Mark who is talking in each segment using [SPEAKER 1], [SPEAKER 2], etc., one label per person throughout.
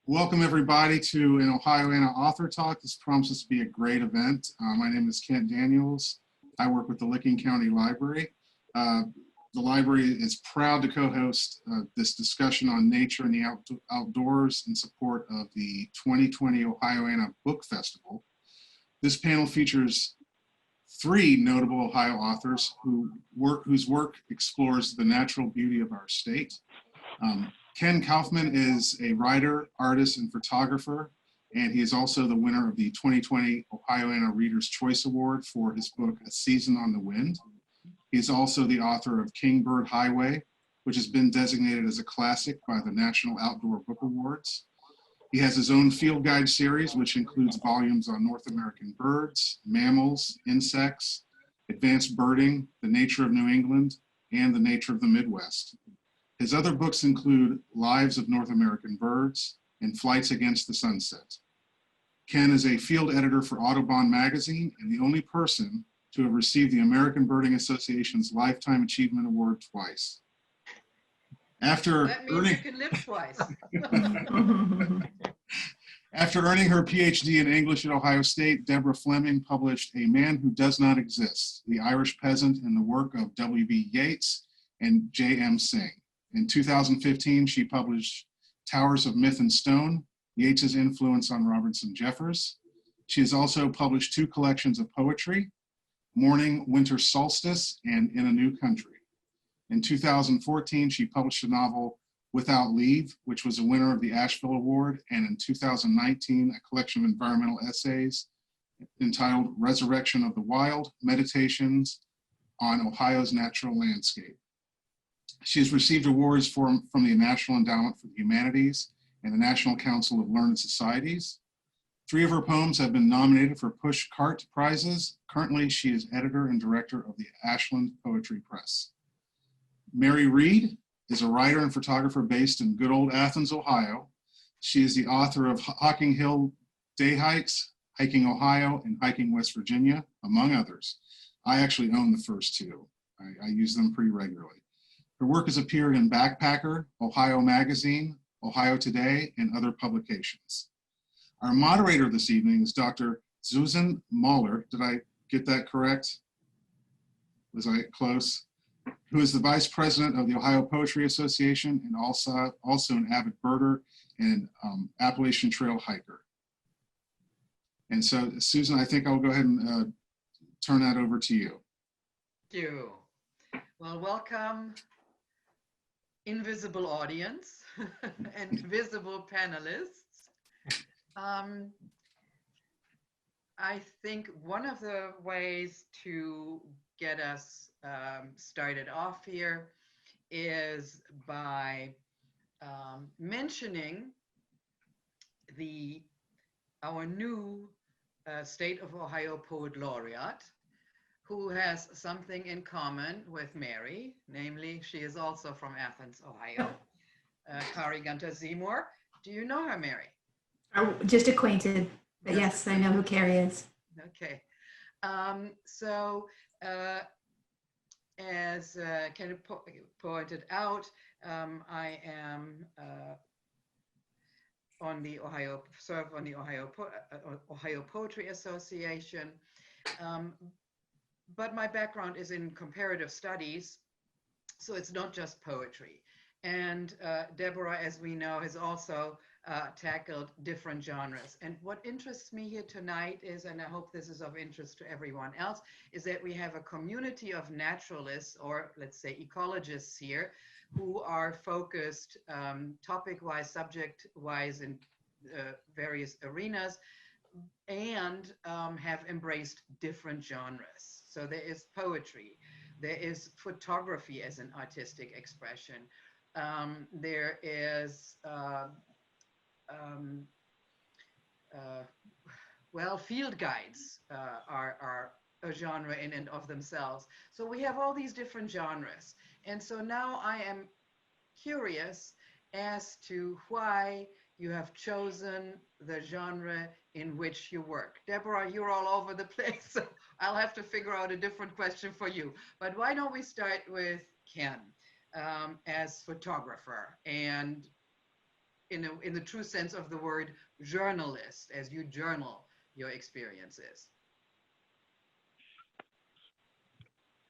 [SPEAKER 1] Welcome everybody to an Ohioana author talk. This promises to be a great event. My name is Kenn Daniels. I work with the Licking County Library. The library is proud to co-host this discussion on nature and the outdoors in support of the 2020 Ohioana Book Festival. This panel features three notable Ohio authors whose work explores the natural beauty of our state. Kenn Kaufman is a writer, artist, and photographer, and he is also the winner of the 2020 Ohioana Reader's Choice Award for his book, A Season on the Wind. He's also the author of Kingbird Highway, which has been designated as a classic by the National Outdoor Book Awards. He has his own field guide series, which includes volumes on North American birds, mammals, insects, advanced birding, the nature of New England, and the nature of the Midwest. His other books include Lives of North American Birds and Flights Against the Sunset. Kenn is a field editor for Audubon magazine and the only person to have received the American Birding Association's Lifetime Achievement Award twice.
[SPEAKER 2] That means you can live twice.
[SPEAKER 1] After earning her PhD in English at Ohio State, Deborah Fleming published A Man Who Does Not Exist, The Irish Peasant and the Work of W.B. Yeats and J.M. Singh. In 2015, she published Towers of Myth and Stone, Yeats's Influence on Robertson Jeffers. She has also published two collections of poetry, Morning, Winter Solstice, and In a New Country. In 2014, she published a novel, Without Leave, which was a winner of the Asheville Award, and in 2019, a collection of environmental essays entitled Resurrection of the Wild, Meditations on Ohio's Natural Landscape. She has received awards from the National Endowment for the Humanities and the National Council of Learned Societies. Three of her poems have been nominated for Push Cart prizes. Currently, she is editor and director of the Ashland Poetry Press. Mary Reed is a writer and photographer based in good old Athens, Ohio. She is the author of Hocking Hill Day Hikes, Hiking Ohio, and Hiking West Virginia, among others. I actually own the first two. I use them pretty regularly. Her work has appeared in Backpacker, Ohio Magazine, Ohio Today, and other publications. Our moderator this evening is Dr. Susann Moeller. Did I get that correct? Was I close? Who is the Vice President of the Ohio Poetry Association and also an avid birder and Appalachian Trail hiker. And so, Susann, I think I'll go ahead and turn that over to you.
[SPEAKER 2] Thank you. Well, welcome, invisible audience and visible panelists. I think one of the ways to get us started off here is by mentioning our new State of Ohio Poet Laureate, who has something in common with Mary, namely she is also from Athens, Ohio. Kari Gunter-Seymour. Do you know her, Mary?
[SPEAKER 3] Oh, just acquainted, but yes, I know who Carrie is.
[SPEAKER 2] Okay. As Kenn pointed out, I am serve on the Ohio Poetry Association. But my background is in comparative studies, so it's not just poetry. And Deborah, as we know, has also tackled different genres. And what interests me here tonight is, and I hope this is of interest to everyone else, is that we have a community of naturalists, or let's say ecologists here, who are focused topic-wise, subject-wise in various arenas, and have embraced different genres. So there is poetry, there is photography as an artistic expression, there is, well, field guides are a genre in and of themselves. So we have all these different genres. And so now I am curious as to why you have chosen the genre in which you work. Deborah, you're all over the place, so I'll have to figure out a different question for you. But why don't we start with Kenn as photographer? And in the true sense of the word journalist, as you journal your experiences?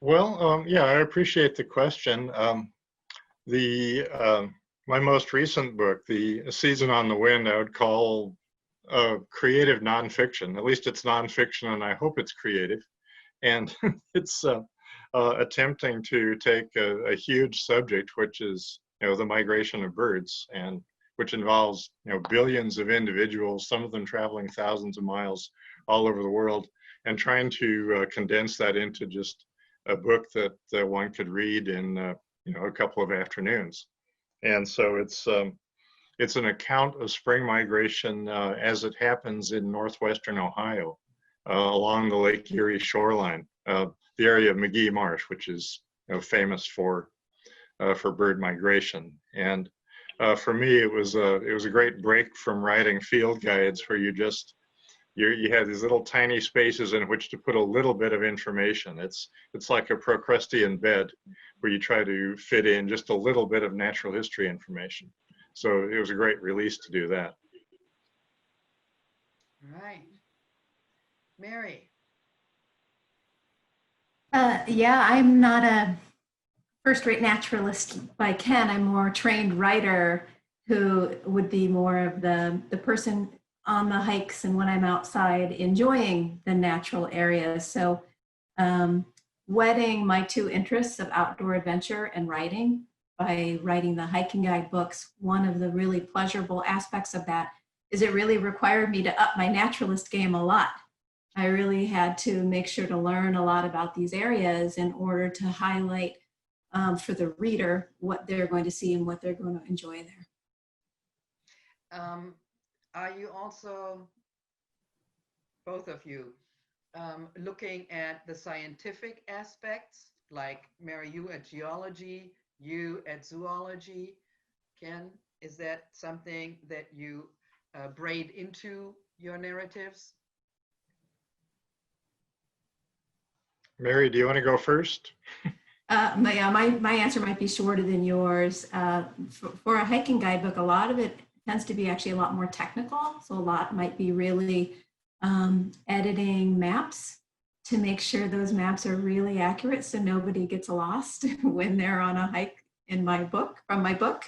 [SPEAKER 4] Well, yeah, I appreciate the question. My most recent book, The Season on the Wind, I would call creative nonfiction. At least it's nonfiction, and I hope it's creative. And it's attempting to take a huge subject, which is, the migration of birds, and which involves, billions of individuals, some of them traveling thousands of miles all over the world, and trying to condense that into just a book that one could read in, a couple of afternoons. And so it's an account of spring migration as it happens in northwestern Ohio, along the Lake Erie shoreline, the area of McGee Marsh, which is famous for bird migration. And for me, it was a great break from writing field guides, where you have these little tiny spaces in which to put a little bit of information. It's like a Procrustean bed, where you try to fit in just a little bit of natural history information. So it was a great release to do that.
[SPEAKER 2] Right. Mary.
[SPEAKER 3] Yeah, I'm not a first-rate naturalist by Kenn. I'm more a trained writer who would be more of the person on the hikes and when I'm outside enjoying the natural areas. So wedding my two interests of outdoor adventure and writing by writing the hiking guide books, one of the really pleasurable aspects of that is it really required me to up my naturalist game a lot. I really had to make sure to learn a lot about these areas in order to highlight for the reader what they're going to see and what they're going to enjoy there.
[SPEAKER 2] Are you also, both of you, looking at the scientific aspects, like Mary, you at geology, you at zoology? Kenn, is that something that you braid into your narratives?
[SPEAKER 4] Mary, do you want to go first?
[SPEAKER 3] My answer might be shorter than yours. For a hiking guidebook, a lot of it tends to be actually a lot more technical. So a lot might be really editing maps to make sure those maps are really accurate so nobody gets lost when they're on a hike in my book, from my book.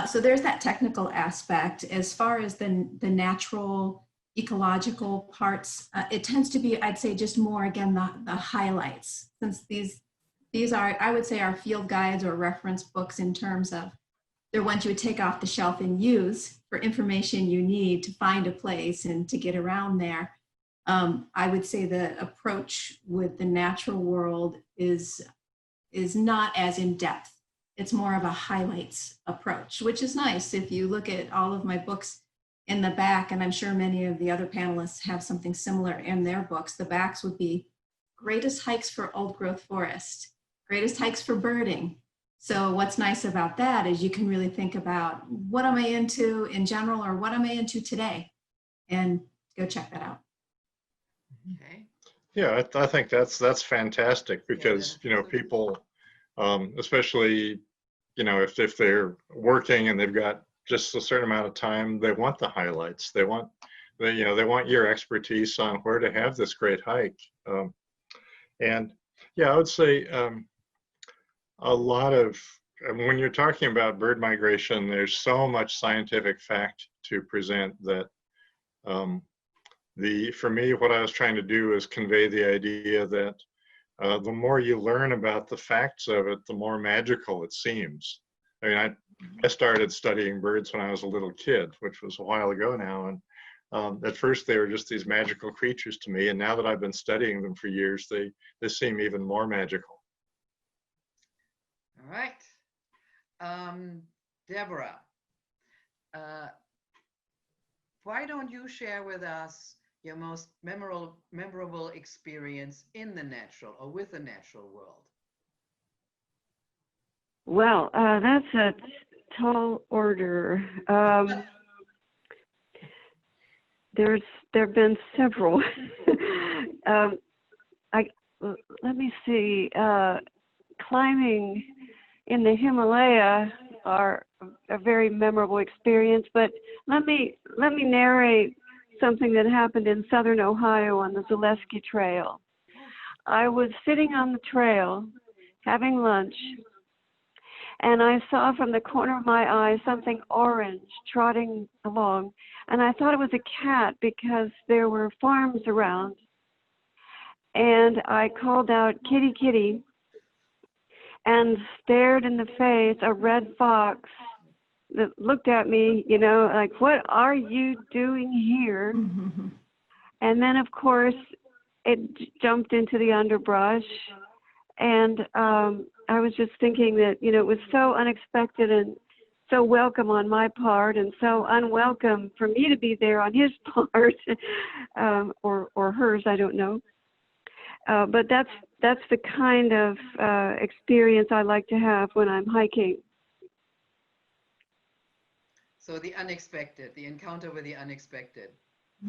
[SPEAKER 3] So there's that technical aspect. As far as the natural ecological parts, it tends to be, I'd say, just more, again, the highlights, since these are, I would say, our field guides or reference books in terms of they're ones you would take off the shelf and use for information you need to find a place and to get around there. I would say the approach with the natural world is not as in depth. It's more of a highlights approach, which is nice. If you look at all of my books in the back, and I'm sure many of the other panelists have something similar in their books, the backs would be greatest hikes for old growth forest, greatest hikes for birding. So what's nice about that is you can really think about what am I into in general, or what am I into today, and go check that out.
[SPEAKER 2] Okay.
[SPEAKER 4] Yeah, I think that's fantastic, because people, especially if they're working and they've got just a certain amount of time, they want the highlights. They want your expertise on where to have this great hike. And yeah, I would say a lot of, when you're talking about bird migration, there's so much scientific fact to present that for me, what I was trying to do is convey the idea that the more you learn about the facts of it, the more magical it seems. I mean, I started studying birds when I was a little kid, which was a while ago now. And at first they were just these magical creatures to me. And now that I've been studying them for years, they seem even more magical.
[SPEAKER 2] All right. Deborah, why don't you share with us your most memorable experience in the natural or with the natural world?
[SPEAKER 5] Well, that's a tall order. There've been several. Let me see. Climbing in the Himalaya are a very memorable experience. But let me narrate something that happened in southern Ohio on the Zaleski Trail. I was sitting on the trail having lunch, and I saw from the corner of my eye something orange trotting along, and I thought it was a cat because there were farms around. And I called out, "Kitty, kitty," and stared in the face a red fox that looked at me, you know, like, "What are you doing here?" And then, of course, it jumped into the underbrush. And I was just thinking that, you know, it was so unexpected and so welcome on my part, and so unwelcome for me to be there on his part, or hers, I don't know. But that's the kind of experience I like to have when I'm hiking.
[SPEAKER 2] So the unexpected, the encounter with the unexpected.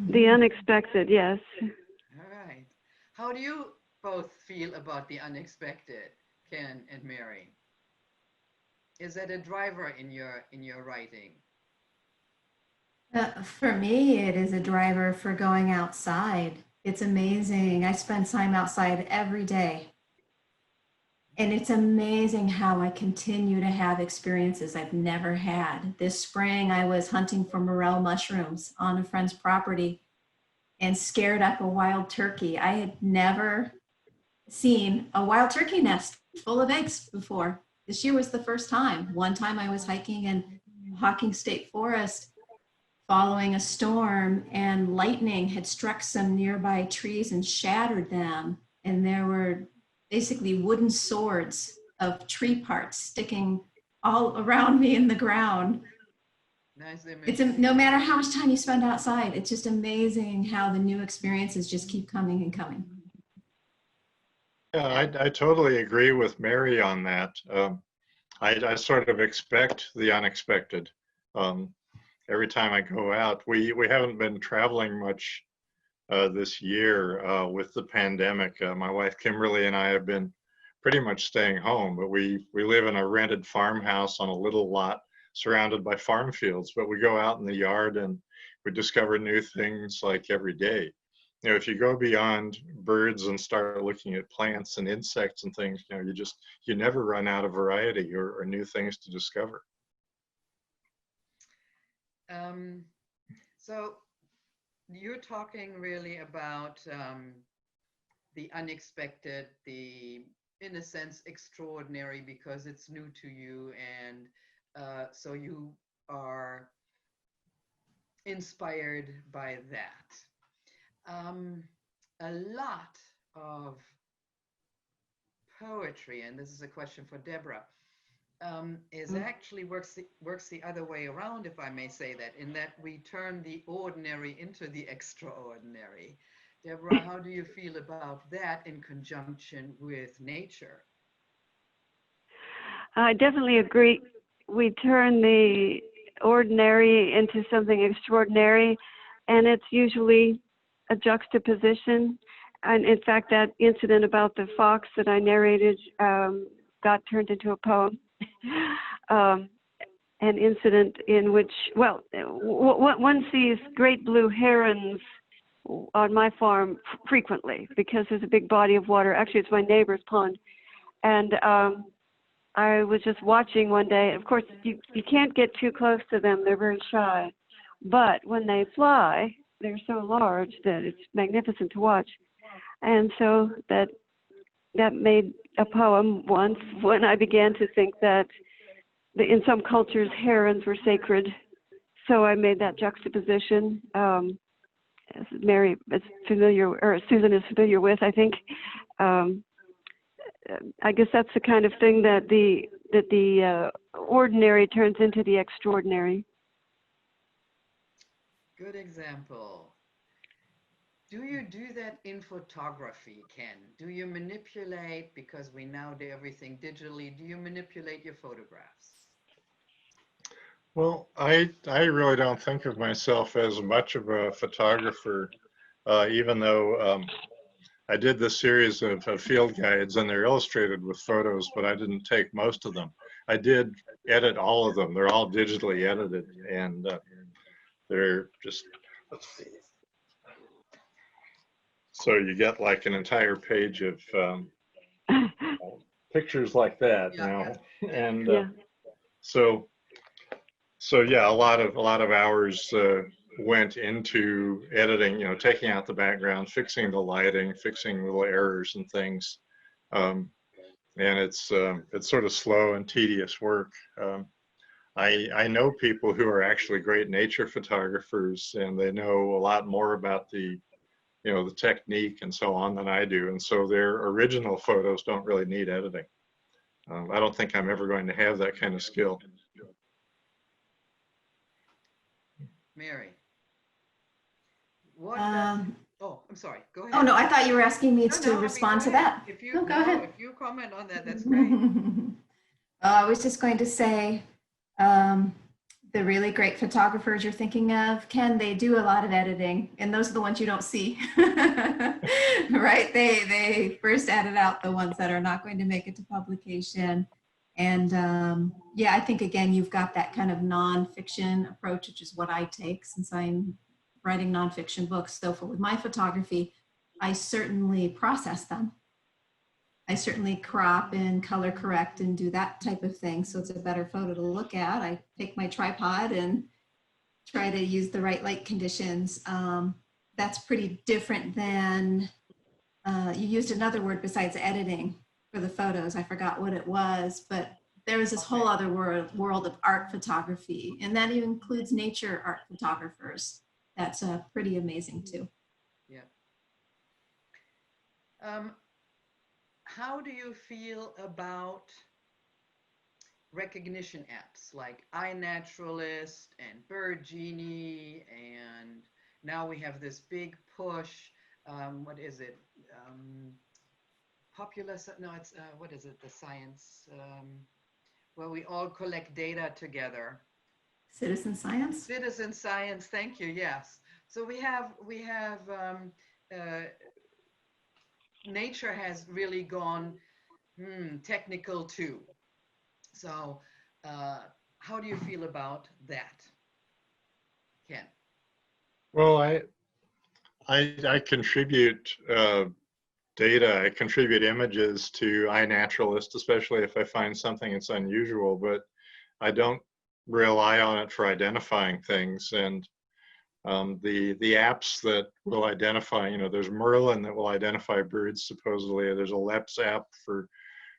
[SPEAKER 5] The unexpected, yes.
[SPEAKER 2] All right. How do you both feel about the unexpected, Kenn and Mary? Is that a driver in your writing?
[SPEAKER 3] For me, it is a driver for going outside. It's amazing. I spend time outside every day. And it's amazing how I continue to have experiences I've never had. This spring, I was hunting for morel mushrooms on a friend's property and scared up a wild turkey. I had never seen a wild turkey nest full of eggs before. This year was the first time. One time I was hiking in Hawking State Forest following a storm, and lightning had struck some nearby trees and shattered them. And there were basically wooden swords of tree parts sticking all around me in the ground.
[SPEAKER 2] Nice image.
[SPEAKER 3] It's no matter how much time you spend outside, it's just amazing how the new experiences just keep coming and coming.
[SPEAKER 4] Yeah, I totally agree with Mary on that. I sort of expect the unexpected. Every time I go out, we haven't been traveling much this year with the pandemic. My wife Kimberly and I have been pretty much staying home, but we live in a rented farmhouse on a little lot surrounded by farm fields, but we go out in the yard and we discover new things like every day. You know, if you go beyond birds and start looking at plants and insects and things, you know, you never run out of variety or new things to discover.
[SPEAKER 2] So you're talking really about the unexpected, the, in a sense, extraordinary because it's new to you, and so you are inspired by that. A lot of poetry, and this is a question for Deborah, is actually works the other way around, if I may say that, in that we turn the ordinary into the extraordinary. Deborah, how do you feel about that in conjunction with nature?
[SPEAKER 5] I definitely agree. We turn the ordinary into something extraordinary, and it's usually a juxtaposition. And in fact, that incident about the fox that I narrated got turned into a poem. An incident in which, well, one sees great blue herons on my farm frequently because there's a big body of water. Actually, it's my neighbor's pond. And I was just watching one day. Of course, you can't get too close to them. They're very shy. But when they fly, they're so large that it's magnificent to watch. And so that made a poem once when I began to think that in some cultures, herons were sacred. So I made that juxtaposition, as Mary is familiar, or Susann is familiar with, I think. I guess that's the kind of thing that the ordinary turns into the extraordinary.
[SPEAKER 2] Good example. Do you do that in photography, Kenn? Do you manipulate, because we now do everything digitally, do you manipulate your photographs?
[SPEAKER 4] Well, I really don't think of myself as much of a photographer, even though I did this series of field guides and they're illustrated with photos, but I didn't take most of them. I did edit all of them. They're all digitally edited, and they're just, let's see. So you get like an entire page of pictures like that now, and so yeah, a lot of hours went into editing. You know, taking out the background, fixing the lighting, fixing little errors and things, and it's sort of slow and tedious work. I know people who are actually great nature photographers, and they know a lot more about the technique and so on than I do, and so their original photos don't really need editing. I don't think I'm ever going to have that kind of skill.
[SPEAKER 2] Mary, what does, oh, I'm sorry, go ahead.
[SPEAKER 3] Oh, no, I thought you were asking me
[SPEAKER 2] No,
[SPEAKER 3] to
[SPEAKER 2] no, I mean,
[SPEAKER 3] respond
[SPEAKER 2] go
[SPEAKER 3] to
[SPEAKER 2] ahead.
[SPEAKER 3] that.
[SPEAKER 2] If you,
[SPEAKER 3] No, go ahead.
[SPEAKER 2] If you comment on that, that's great.
[SPEAKER 3] I was just going to say, the really great photographers you're thinking of, Ken, they do a lot of editing, and those are the ones you don't see, right? They first edit out the ones that are not going to make it to publication. And yeah, I think, again, you've got that kind of nonfiction approach, which is what I take since I'm writing nonfiction books. So with my photography, I certainly process them. I certainly crop and color correct and do that type of thing. So it's a better photo to look at. I take my tripod and try to use the right light conditions. That's pretty different than, you used another word besides editing for the photos. I forgot what it was, but there was this whole other world of art photography, and that even includes nature art photographers. That's pretty amazing too.
[SPEAKER 2] Yeah. How do you feel about recognition apps like iNaturalist and Bird Genie, and now we have this big push, what is it? Populous, no, it's, what is it, the science, where we all collect data together.
[SPEAKER 3] Citizen science?
[SPEAKER 2] Citizen science, thank you, yes. So we have nature has really gone technical too. So how do you feel about that, Ken?
[SPEAKER 4] Well, I contribute data. I contribute images to iNaturalist, especially if I find something that's unusual, but I don't rely on it for identifying things. And the apps that will identify, there's Merlin that will identify birds supposedly. There's a LEPS app for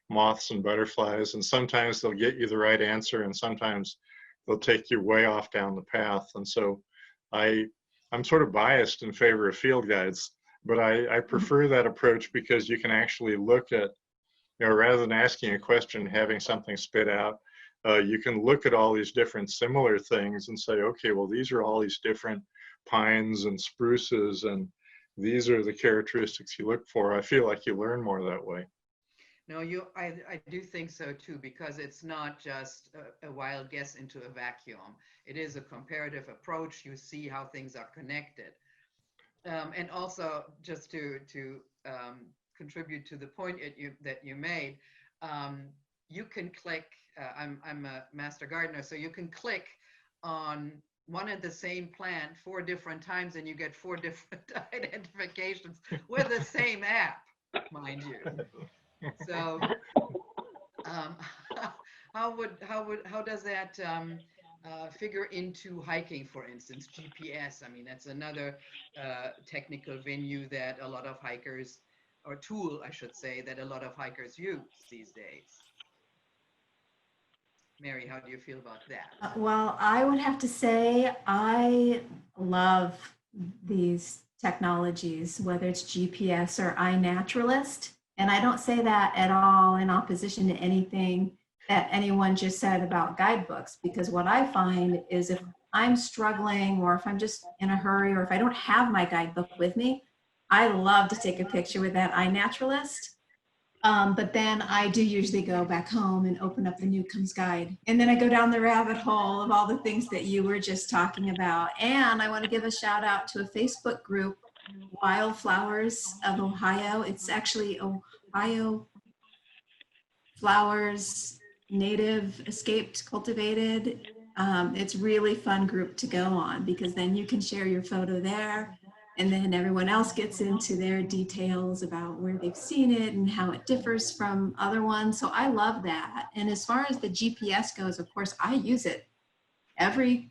[SPEAKER 4] moths and butterflies, and sometimes they'll get you the right answer, and sometimes they'll take you way off down the path. And so I'm sort of biased in favor of field guides, but I prefer that approach because you can actually look at, rather than asking a question, having something spit out, you can look at all these different similar things and say, okay, well, these are all these different pines and spruces, and these are the characteristics you look for. I feel like you learn more that way.
[SPEAKER 2] No, I do think so too, because it's not just a wild guess into a vacuum. It is a comparative approach. You see how things are connected. And also, just to contribute to the point that you made, you can click, I'm a master gardener, so you can click on one and the same plant 4 different times and you get 4 different identifications with the same app, mind you. So how does that figure into hiking, for instance? GPS, I mean, that's another technical venue that a lot of hikers, or tool, I should say, that a lot of hikers use these days. Mary, how do you feel about that?
[SPEAKER 3] Well, I would have to say I love these technologies, whether it's GPS or iNaturalist. And I don't say that at all in opposition to anything that anyone just said about guidebooks, because what I find is if I'm struggling, or if I'm just in a hurry, or if I don't have my guidebook with me, I love to take a picture with that iNaturalist. But then I do usually go back home and open up the Newcomb's Guide. And then I go down the rabbit hole of all the things that you were just talking about. And I want to give a shout out to a Facebook group, Wildflowers of Ohio. It's actually Ohio Flowers native, escaped, cultivated. It's really fun group to go on because then you can share your photo there and then everyone else gets into their details about where they've seen it and how it differs from other ones. So I love that. And as far as the GPS goes, of course, I use it. Every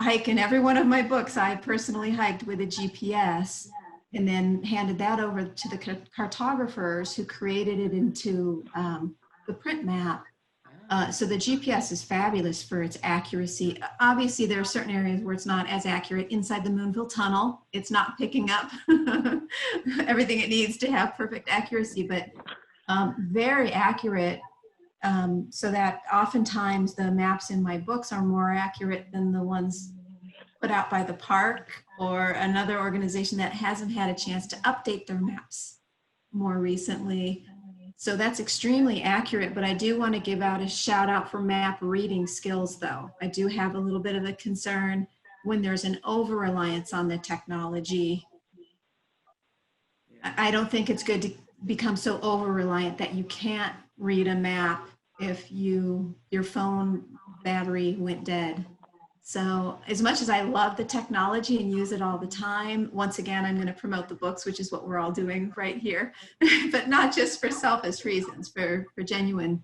[SPEAKER 3] hike in every one of my books, I personally hiked with a GPS and then handed that over to the cartographers who created it into the print map. So the GPS is fabulous for its accuracy. Obviously, there are certain areas where it's not as accurate. Inside the Moonville tunnel, it's not picking up everything it needs to have perfect accuracy, but very accurate. So that oftentimes the maps in my books are more accurate than the ones put out by the park or another organization that hasn't had a chance to update their maps more recently. So that's extremely accurate, but I do want to give out a shout out for map reading skills though. I do have a little bit of a concern when there's an over-reliance on the technology. I don't think it's good to become so over-reliant that you can't read a map if your phone battery went dead. So as much as I love the technology and use it all the time, once again, I'm going to promote the books, which is what we're all doing right here, but not just for selfish reasons, for genuine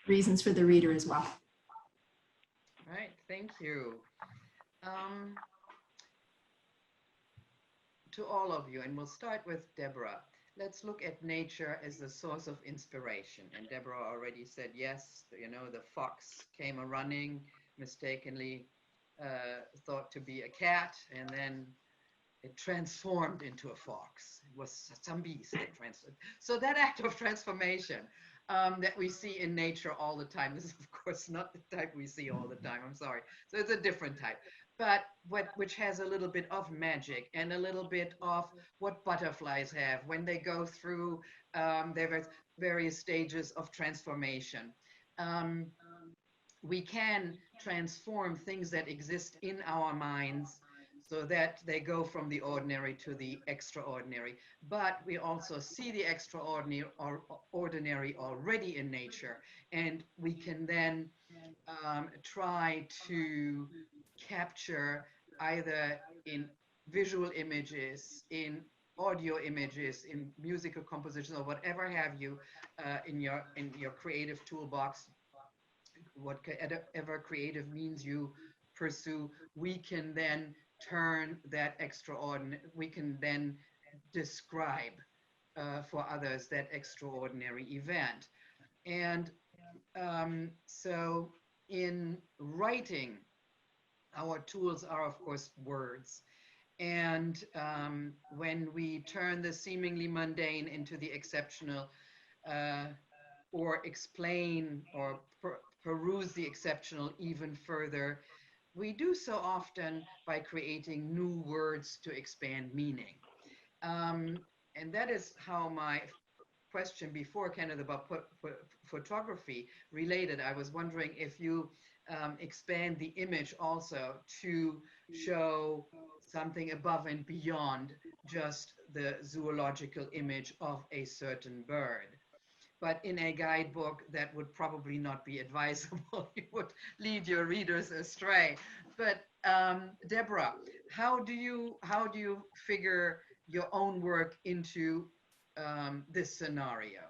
[SPEAKER 3] reasons for the reader as well.
[SPEAKER 2] All right, thank you. To all of you, and we'll start with Deborah. Let's look at nature as the source of inspiration. And Deborah already said, yes, you know, the fox came a-running, mistakenly thought to be a cat, and then it transformed into a fox. It was some beast that transformed. So that act of transformation that we see in nature all the time, this is of course not the type we see all the time, I'm sorry. So it's a different type, but which has a little bit of magic and a little bit of what butterflies have when they go through their various stages of transformation. We can transform things that exist in our minds so that they go from the ordinary to the extraordinary. But we also see the extraordinary or ordinary already in nature, and we can then try to capture either in visual images, in audio images, in musical compositions, or whatever have you in your creative toolbox. Whatever creative means you pursue, we can then turn that extraordinary, we can then describe for others that extraordinary event. And so in writing, our tools are, of course, words. And when we turn the seemingly mundane into the exceptional, or explain or peruse the exceptional even further, we do so often by creating new words to expand meaning. And that is how my question before, kind of about photography related. I was wondering if you expand the image also to show something above and beyond just the zoological image of a certain bird. But in a guidebook, that would probably not be advisable. You would lead your readers astray. But Deborah, how do you figure your own work into this scenario?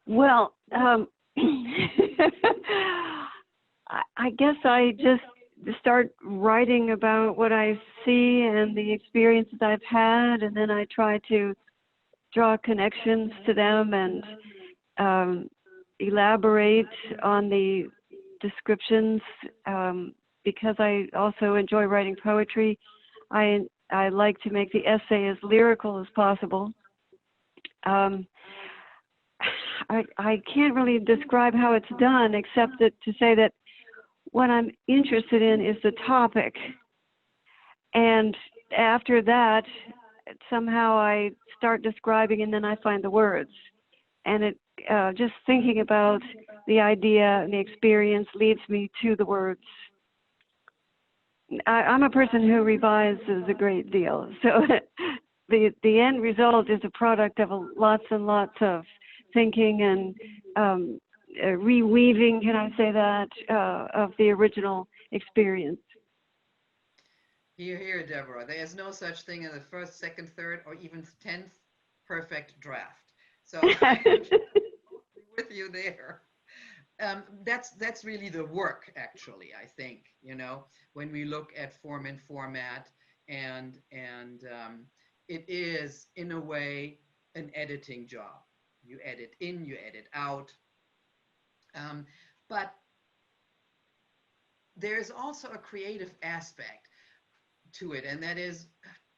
[SPEAKER 5] Well, I guess I just start writing about what I see and the experiences I've had, and then I try to draw connections to them and elaborate on the descriptions. Because I also enjoy writing poetry, I like to make the essay as lyrical as possible. I can't really describe how it's done, except that to say that what I'm interested in is the topic. And after that, somehow I start describing and then I find the words. And it just thinking about the idea and the experience leads me to the words. I'm a person who revises a great deal. So the end result is a product of lots and lots of thinking and reweaving, can I say that, of the original experience.
[SPEAKER 2] Here, here, Deborah. There is no such thing as a first, second, third, or even 10th perfect draft. So I agree with you there. That's really the work, actually, I think, you know, when we look at form and format, and it is, in a way, an editing job. You edit in, you edit out. But there's also a creative aspect to it, and that is,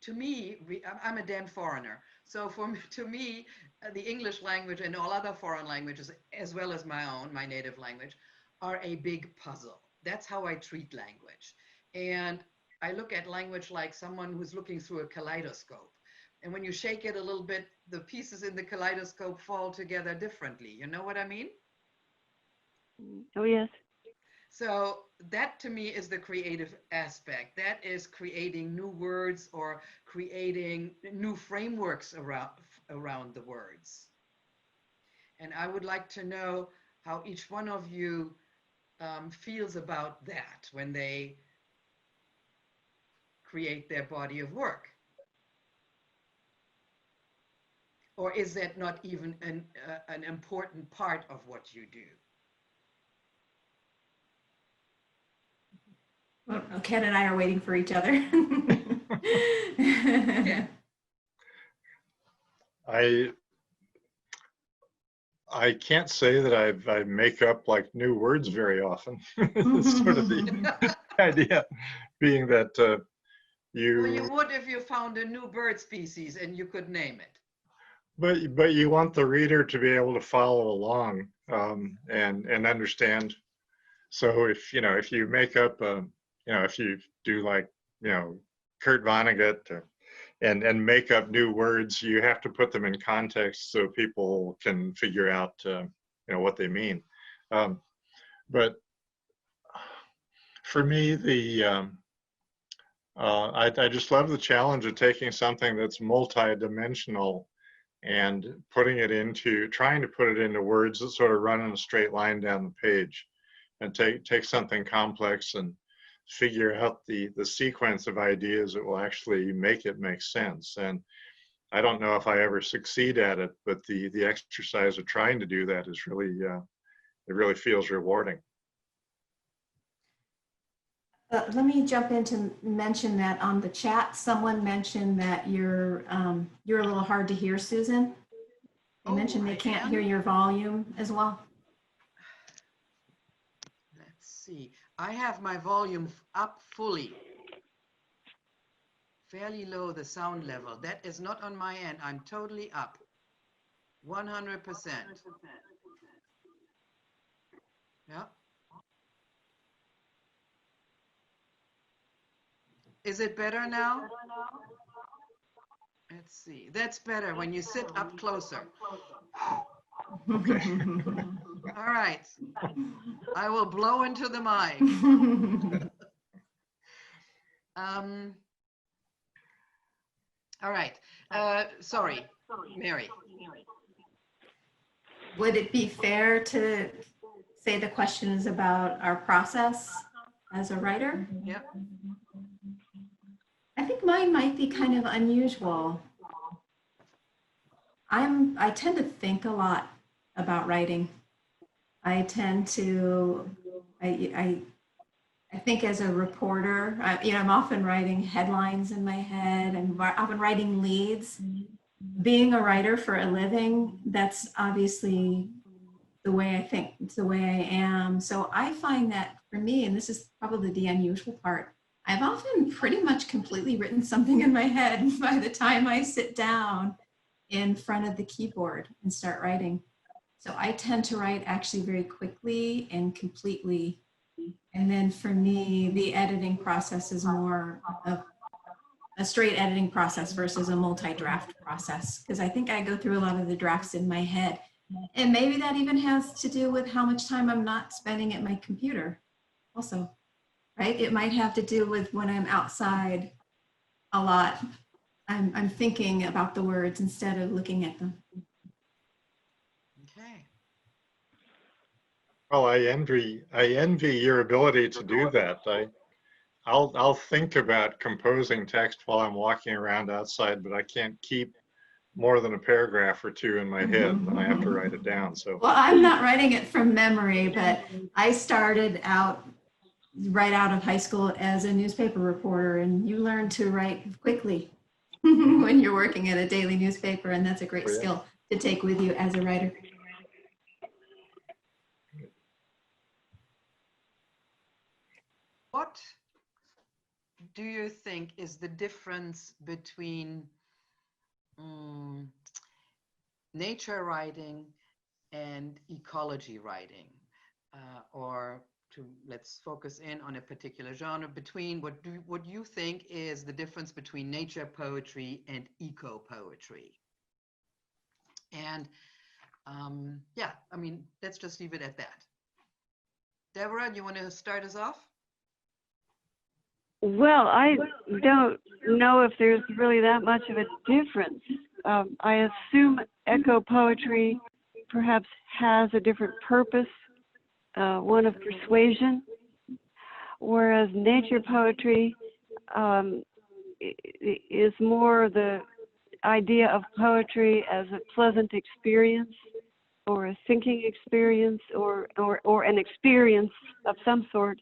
[SPEAKER 2] to me, I'm a damn foreigner. So to me, the English language and all other foreign languages, as well as my own, my native language, are a big puzzle. That's how I treat language. And I look at language like someone who's looking through a kaleidoscope. And when you shake it a little bit, the pieces in the kaleidoscope fall together differently. You know what I mean?
[SPEAKER 5] Oh, yes.
[SPEAKER 2] So that, to me, is the creative aspect. That is creating new words or creating new frameworks around the words. And I would like to know how each one of you feels about that when they create their body of work. Or is that not even an important part of what you do?
[SPEAKER 3] Well, Ken and I are waiting for each other.
[SPEAKER 2] Yeah.
[SPEAKER 4] I can't say that I make up like new words very often. It's sort of the idea being that
[SPEAKER 2] Well, you would if you found a new bird species and you could name it.
[SPEAKER 4] but you want the reader to be able to follow along and understand. So if you make up if you do like Kurt Vonnegut and make up new words, you have to put them in context so people can figure out what they mean. But for me, I just love the challenge of taking something that's multi-dimensional and trying to put it into words that sort of run in a straight line down the page, and take something complex and figure out the sequence of ideas that will actually make it make sense. And I don't know if I ever succeed at it, but the exercise of trying to do that is really, it really feels rewarding.
[SPEAKER 3] Let me jump in to mention that on the chat, someone mentioned that you're a little hard to hear, Susan. They mentioned they can't hear your volume as well.
[SPEAKER 2] Let's see. I have my volume up fully. Fairly low, the sound level. That is not on my end. I'm totally up. 100%. Yeah. Is it better now? Let's see. That's better when you sit up closer.
[SPEAKER 4] Okay.
[SPEAKER 2] All right. I will blow into the mic. All right. Sorry, Mary.
[SPEAKER 3] Would it be fair to say the question is about our process as a writer?
[SPEAKER 2] Yep.
[SPEAKER 3] I think mine might be kind of unusual. I tend to think a lot about writing. I tend to, I think as a reporter, I'm often writing headlines in my head. I'm often writing leads. Being a writer for a living, that's obviously the way I think, it's the way I am. So I find that for me, and this is probably the unusual part, I've often pretty much completely written something in my head by the time I sit down in front of the keyboard and start writing. So I tend to write actually very quickly and completely. And then for me, the editing process is more of a straight editing process versus a multi-draft process, because I think I go through a lot of the drafts in my head. And maybe that even has to do with how much time I'm not spending at my computer also, right? It might have to do with when I'm outside a lot, I'm thinking about the words instead of looking at them.
[SPEAKER 4] Well, I envy your ability to do that. I'll think about composing text while I'm walking around outside, but I can't keep more than a paragraph or two in my head, and then I have to write it down. So
[SPEAKER 3] Well, I'm not writing it from memory, but I started out right out of high school as a newspaper reporter, and you learn to write quickly when you're working at a daily newspaper, and that's a great
[SPEAKER 4] yeah.
[SPEAKER 3] skill to take with you as a writer.
[SPEAKER 2] What do you think is the difference between nature writing and ecology writing? Or let's focus in on a particular genre, between what you think is the difference between nature poetry and eco poetry. And yeah, I mean, let's just leave it at that. Deborah, do you want to start us off?
[SPEAKER 5] Well, I don't know if there's really that much of a difference. I assume eco poetry perhaps has a different purpose, one of persuasion, whereas nature poetry is more the idea of poetry as a pleasant experience, or a thinking experience, or an experience of some sort,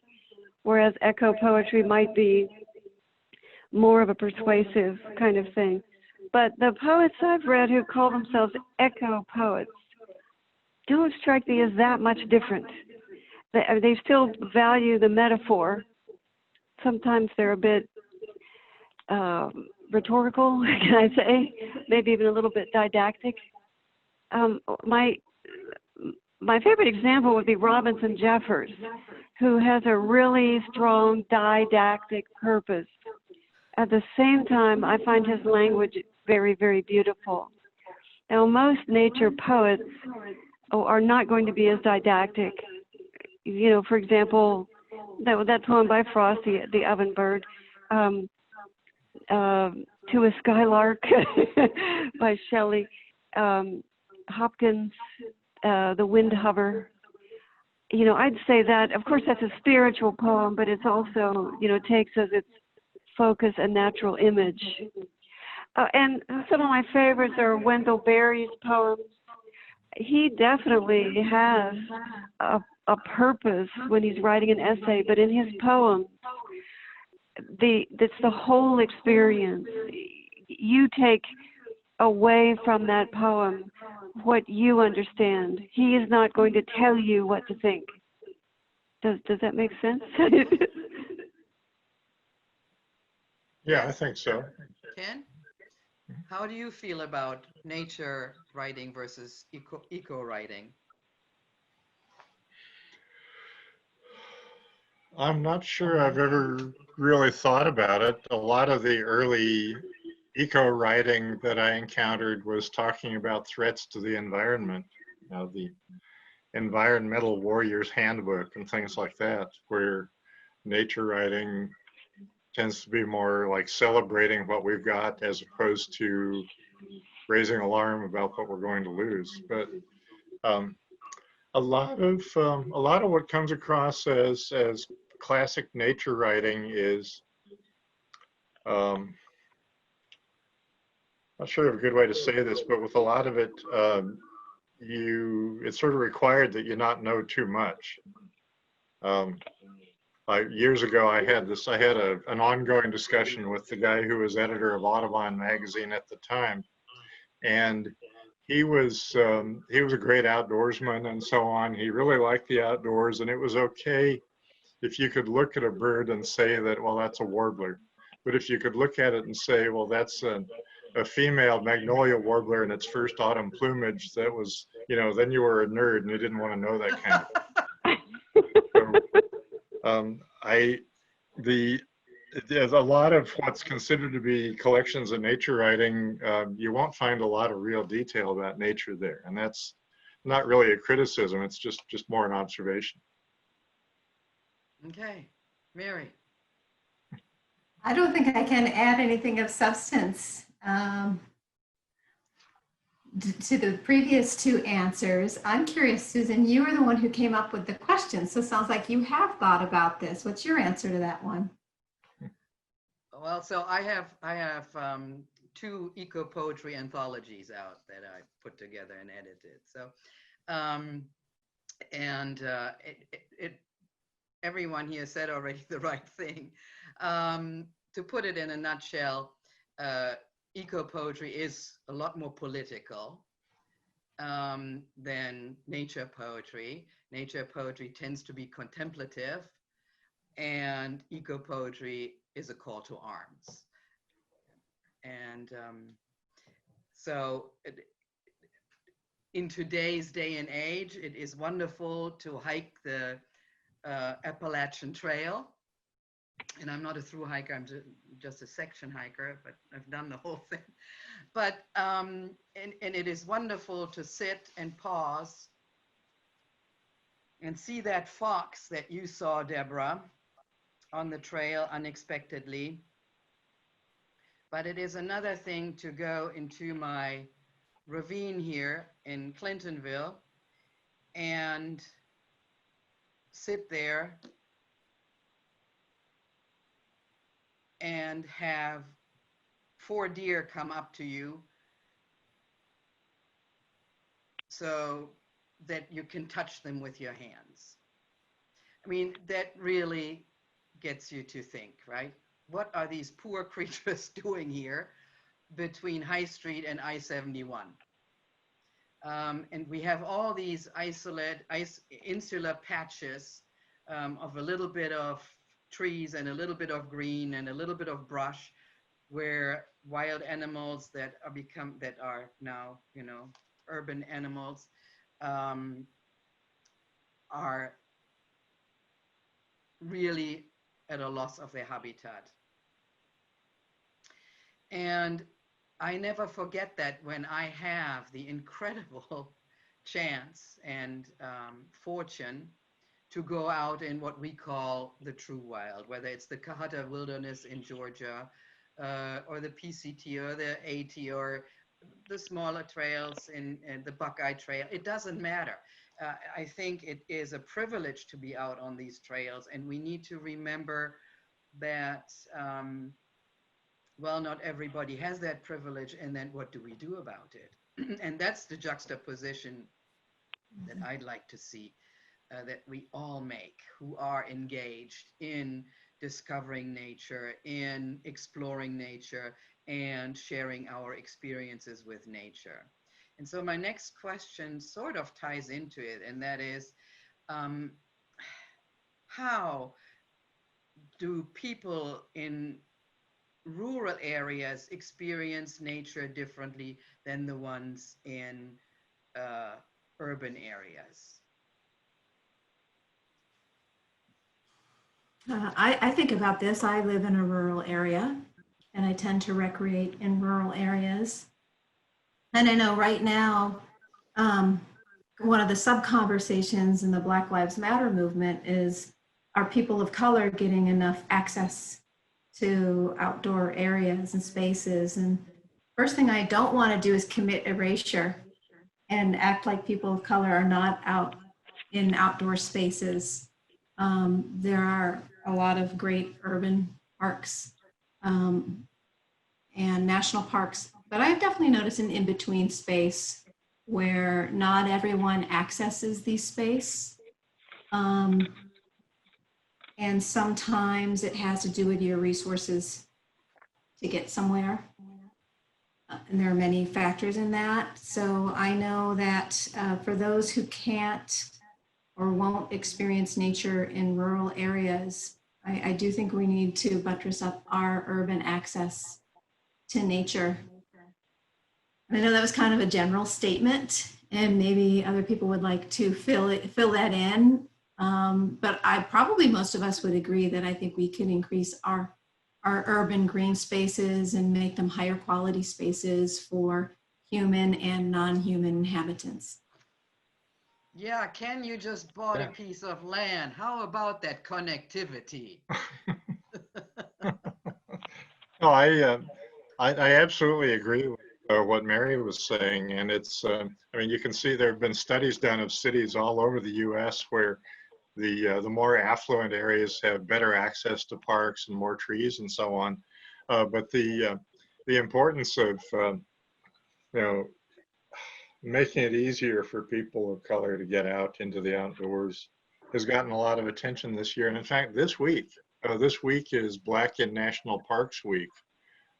[SPEAKER 5] whereas eco poetry might be more of a persuasive kind of thing. But the poets I've read who call themselves eco poets don't strike me as that much different. They still value the metaphor. Sometimes they're a bit rhetorical, can I say? Maybe even a little bit didactic. My favorite example would be Robinson Jeffers, who has a really strong didactic purpose. At the same time, I find his language very, very beautiful. Now, most nature poets are not going to be as didactic. You know, for example, that poem by Frost, the Oven Bird, To a Skylark by Shelley, Hopkins, The Wind Hover. You know, I'd say that, of course, that's a spiritual poem, but it's also, you know, takes as its focus a natural image. And some of my favorites are Wendell Berry's poems. He definitely has a purpose when he's writing an essay, but in his poems, it's the whole experience. You take away from that poem what you understand. He is not going to tell you what to think. Does that make sense?
[SPEAKER 4] Yeah, I think so.
[SPEAKER 2] Kenn, how do you feel about nature writing versus eco writing?
[SPEAKER 4] I'm not sure I've ever really thought about it. A lot of the early eco writing that I encountered was talking about threats to the environment, you know, the Environmental Warrior's Handbook and things like that, where nature writing tends to be more like celebrating what we've got as opposed to raising alarm about what we're going to lose. But a lot of what comes across as classic nature writing is not sure of a good way to say this, but with a lot of it, it's sort of required that you not know too much. Years ago, I had an ongoing discussion with the guy who was editor of Audubon magazine at the time, and he was a great outdoorsman and so on. He really liked the outdoors, and it was okay if you could look at a bird and say that, well, that's a warbler. But if you could look at it and say, well, that's a female magnolia warbler in its first autumn plumage, that was, you know, then you were a nerd and you didn't want to know that kind of thing. There's a lot of what's considered to be collections of nature writing. You won't find a lot of real detail about nature there, and that's not really a criticism. It's just more an observation.
[SPEAKER 2] Okay, Mary.
[SPEAKER 3] I don't think I can add anything of substance. to the previous two answers, I'm curious, Susan, you were the one who came up with the question. So it sounds like you have thought about this. What's your answer to that one?
[SPEAKER 2] Well, so I have two eco poetry anthologies out that I put together and edited. So, everyone here said already the right thing. To put it in a nutshell, eco poetry is a lot more political than nature poetry. Nature poetry tends to be contemplative, and eco poetry is a call to arms. And so in today's day and age, it is wonderful to hike the Appalachian Trail. And I'm not a through hiker, I'm just a section hiker, but I've done the whole thing. But, and it is wonderful to sit and pause and see that fox that you saw, Deborah, on the trail unexpectedly. But it is another thing to go into my ravine here in Clintonville and sit there and have 4 deer come up to you so that you can touch them with your hands. I mean, that really gets you to think, right? What are these poor creatures doing here between High Street and I-71? And we have all these insular patches of a little bit of trees and a little bit of green and a little bit of brush, where wild animals that are now, you know, urban animals are really at a loss of their habitat. And I never forget that when I have the incredible chance and fortune to go out in what we call the true wild, whether it's the Kahata Wilderness in Georgia, or the PCT or the AT or the smaller trails in the Buckeye Trail. It doesn't matter. I think it is a privilege to be out on these trails, and we need to remember that, well, not everybody has that privilege, and then what do we do about it? And that's the juxtaposition that I'd like to see, that we all make, who are engaged in discovering nature, in exploring nature, and sharing our experiences with nature. And so my next question sort of ties into it, and that is, how do people in rural areas experience nature differently than the ones in urban areas?
[SPEAKER 3] I think about this. I live in a rural area and I tend to recreate in rural areas. And I know right now, one of the sub-conversations in the Black Lives Matter movement is, are people of color getting enough access to outdoor areas and spaces? And first thing I don't want to do is commit erasure and act like people of color are not out in outdoor spaces. There are a lot of great urban parks and national parks, but I've definitely noticed an in-between space where not everyone accesses these space. And sometimes it has to do with your resources to get somewhere. And there are many factors in that. So I know that for those who can't or won't experience nature in rural areas, I do think we need to buttress up our urban access to nature. And I know that was kind of a general statement, and maybe other people would like to fill that in. But probably most of us would agree that I think we can increase our urban green spaces and make them higher quality spaces for human and non-human inhabitants.
[SPEAKER 2] Yeah, Ken, you just bought a piece of land. How about that connectivity?
[SPEAKER 4] No, I absolutely agree with what Mary was saying. And it's, I mean, you can see there have been studies done of cities all over the US where the more affluent areas have better access to parks and more trees and so on. But the importance of, you know, making it easier for people of color to get out into the outdoors has gotten a lot of attention this year. And in fact, this week is Blackened National Parks Week.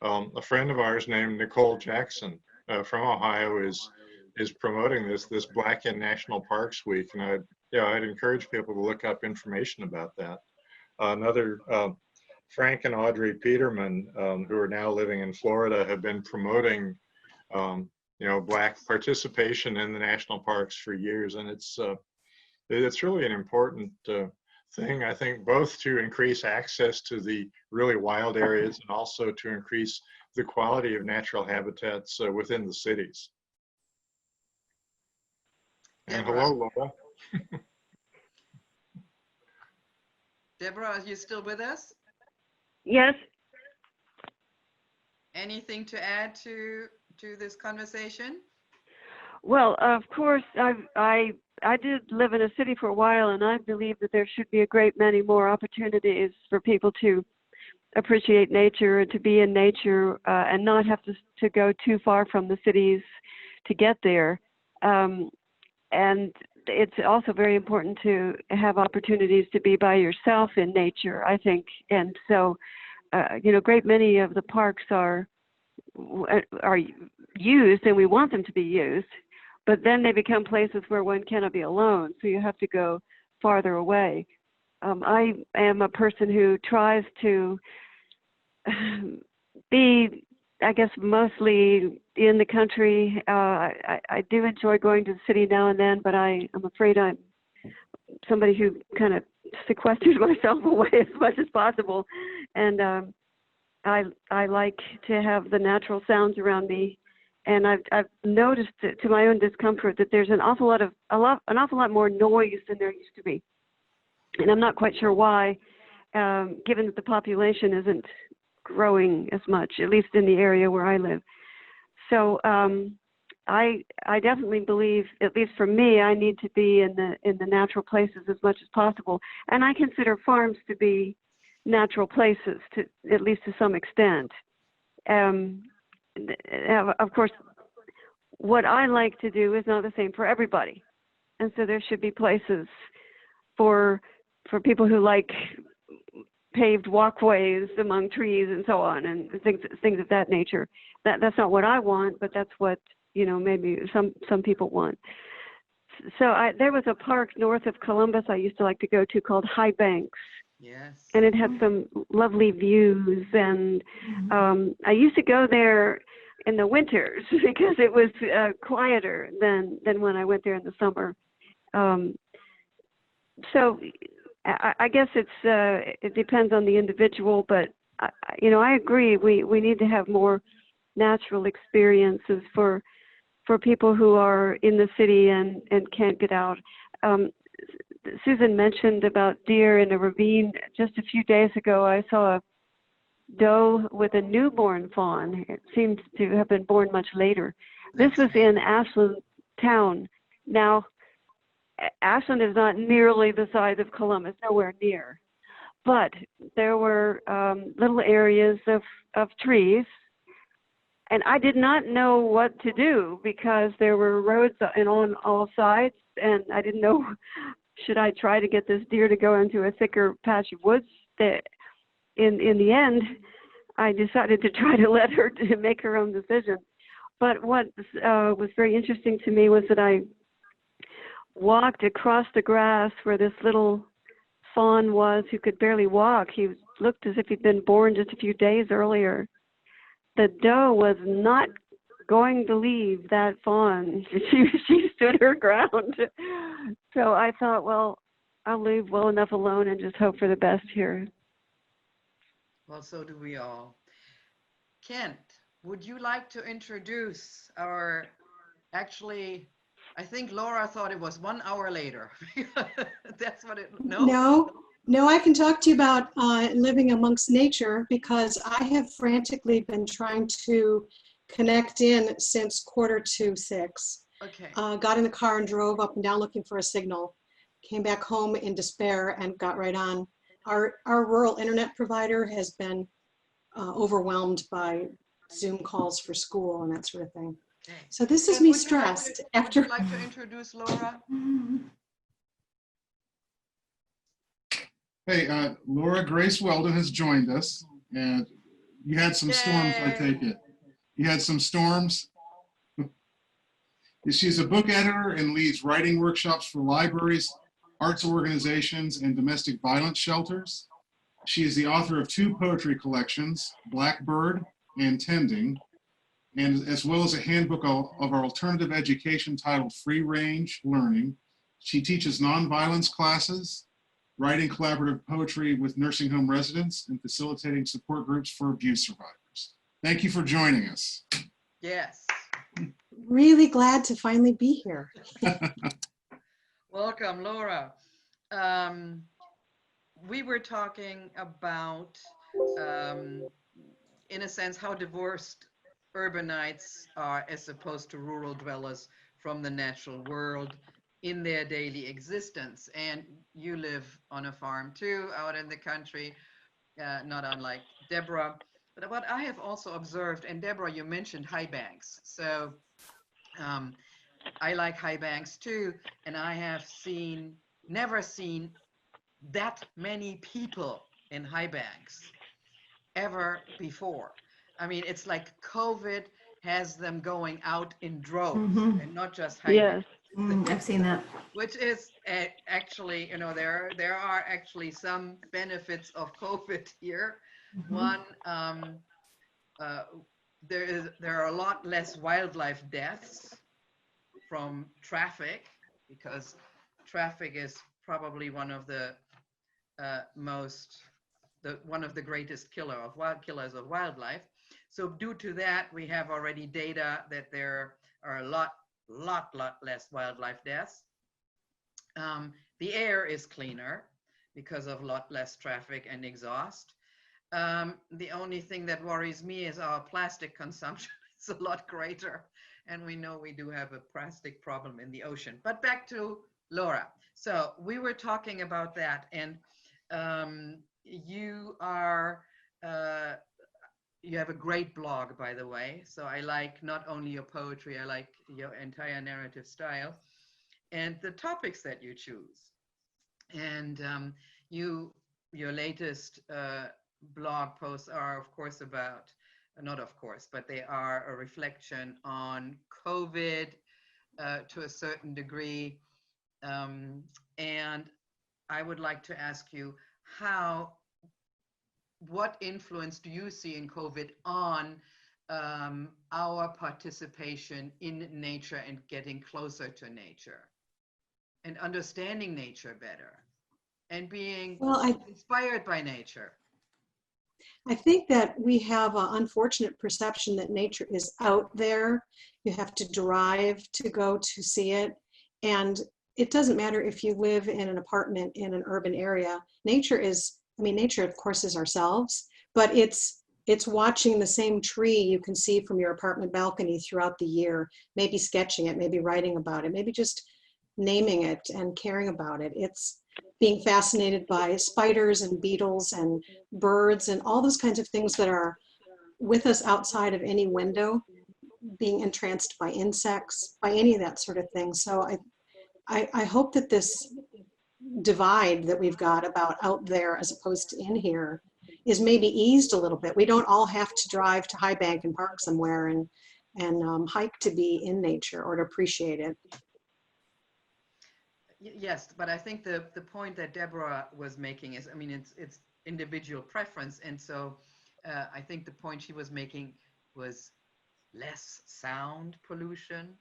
[SPEAKER 4] A friend of ours named Nicole Jackson from Ohio is promoting this Blackened National Parks Week, and I'd encourage people to look up information about that. Another Frank and Audrey Peterman, who are now living in Florida, have been promoting Black participation in the national parks for years, and it's really an important thing, I think, both to increase access to the really wild areas and also to increase the quality of natural habitats within the cities. And
[SPEAKER 2] Deborah.
[SPEAKER 4] hello, Laura.
[SPEAKER 2] Deborah, are you still with us?
[SPEAKER 5] Yes.
[SPEAKER 2] Anything to add to this conversation?
[SPEAKER 5] Well, of course, I did live in a city for a while, and I believe that there should be a great many more opportunities for people to appreciate nature and to be in nature and not have to go too far from the cities to get there. And it's also very important to have opportunities to be by yourself in nature, I think. And so, great many of the parks are used, and we want them to be used, but then they become places where one cannot be alone, so you have to go farther away. I am a person who tries to be, I guess, mostly in the country. I do enjoy going to the city now and then, but I'm afraid I'm somebody who kind of sequesters myself away as much as possible. And I like to have the natural sounds around me. And I've noticed to my own discomfort that there's an awful lot more noise than there used to be. And I'm not quite sure why, given that the population isn't growing as much, at least in the area where I live. So I definitely believe, at least for me, I need to be in the natural places as much as possible. And I consider farms to be natural places, to at least to some extent. Of course, what I like to do is not the same for everybody, and so there should be places for people who like paved walkways among trees and so on, and things of that nature. That's not what I want, but that's what maybe some people want. So there was a park north of Columbus I used to like to go to called High Banks.
[SPEAKER 2] Yes.
[SPEAKER 5] And it had some lovely views, and I used to go there in the winters because it was quieter than when I went there in the summer. So I guess it depends on the individual, but I agree. We need to have more natural experiences for people who are in the city and can't get out. Susann mentioned about deer in a ravine. Just a few days ago, I saw a doe with a newborn fawn. It seems to have been born much later. This was in Ashland town. Now, Ashland is not nearly the size of Columbus, nowhere near. But there were little areas of trees, and I did not know what to do because there were roads on all sides, and I didn't know, should I try to get this deer to go into a thicker patch of woods? In the end, I decided to try to let her to make her own decision. But what was very interesting to me was that I walked across the grass where this little fawn was who could barely walk. He looked as if he'd been born just a few days earlier. The doe was not going to leave that fawn. She stood her ground. So I thought, well, I'll leave well enough alone and just hope for the best here.
[SPEAKER 2] Well, so do we all. Kent, would you like to introduce our, actually, I think Laura thought it was 1 hour later. That's what it, no?
[SPEAKER 6] No, I can talk to you about living amongst nature because I have frantically been trying to connect in since 5:45.
[SPEAKER 2] Okay.
[SPEAKER 6] Got in the car and drove up and down looking for a signal. Came back home in despair and got right on. Our rural internet provider has been overwhelmed by Zoom calls for school and that sort of thing.
[SPEAKER 2] Okay.
[SPEAKER 6] So this is
[SPEAKER 2] Kenn,
[SPEAKER 6] me
[SPEAKER 2] would you like
[SPEAKER 6] stressed
[SPEAKER 2] to-
[SPEAKER 6] after.
[SPEAKER 2] Would you like to introduce Laura?
[SPEAKER 1] Hey, Laura Grace Weldon has joined us, and you had some storms, I
[SPEAKER 2] Yay.
[SPEAKER 1] take it. You had some storms? She's a book editor and leads writing workshops for libraries, arts organizations, and domestic violence shelters. She is the author of 2 poetry collections, Blackbird and Tending, and as well as a handbook of our alternative education titled Free Range Learning. She teaches nonviolence classes, writing collaborative poetry with nursing home residents, and facilitating support groups for abuse survivors. Thank you for joining us.
[SPEAKER 2] Yes.
[SPEAKER 6] Really glad to finally be here.
[SPEAKER 2] Welcome, Laura. We were talking about, in a sense, how divorced urbanites are as opposed to rural dwellers from the natural world in their daily existence. And you live on a farm too, out in the country, not unlike Deborah. But what I have also observed, and Deborah, you mentioned high banks. So I like high banks too, and I have never seen that many people in high banks ever before. I mean, it's like COVID has them going out in droves, and not just high
[SPEAKER 5] Yes.
[SPEAKER 2] banks.
[SPEAKER 3] I've seen that.
[SPEAKER 2] Which is actually, there are actually some benefits of COVID here. One, there are a lot less wildlife deaths from traffic, because traffic is probably one of the greatest killers of wildlife. So due to that, we have already data that there are a lot less wildlife deaths. The air is cleaner because of a lot less traffic and exhaust. The only thing that worries me is our plastic consumption is a lot greater. And we know we do have a plastic problem in the ocean. But back to Laura. So we were talking about that, and you have a great blog, by the way. So I like not only your poetry, I like your entire narrative style and the topics that you choose. And your latest blog posts are, of course, not of course, but they are a reflection on COVID to a certain degree. And I would like to ask you, what influence do you see in COVID on our participation in nature and getting closer to nature and understanding nature better and being inspired by nature?
[SPEAKER 6] I think that we have an unfortunate perception that nature is out there. You have to drive to go to see it. And it doesn't matter if you live in an apartment in an urban area. Nature, of course, is ourselves, but it's watching the same tree you can see from your apartment balcony throughout the year, maybe sketching it, maybe writing about it, maybe just naming it and caring about it. It's being fascinated by spiders and beetles and birds and all those kinds of things that are with us outside of any window, being entranced by insects, by any of that sort of thing. So I hope that this divide that we've got about out there as opposed to in here is maybe eased a little bit. We don't all have to drive to High Bank and park somewhere and hike to be in nature or to appreciate it.
[SPEAKER 2] Yes, but I think the point that Deborah was making is, it's individual preference. And so I think the point she was making was less sound pollution,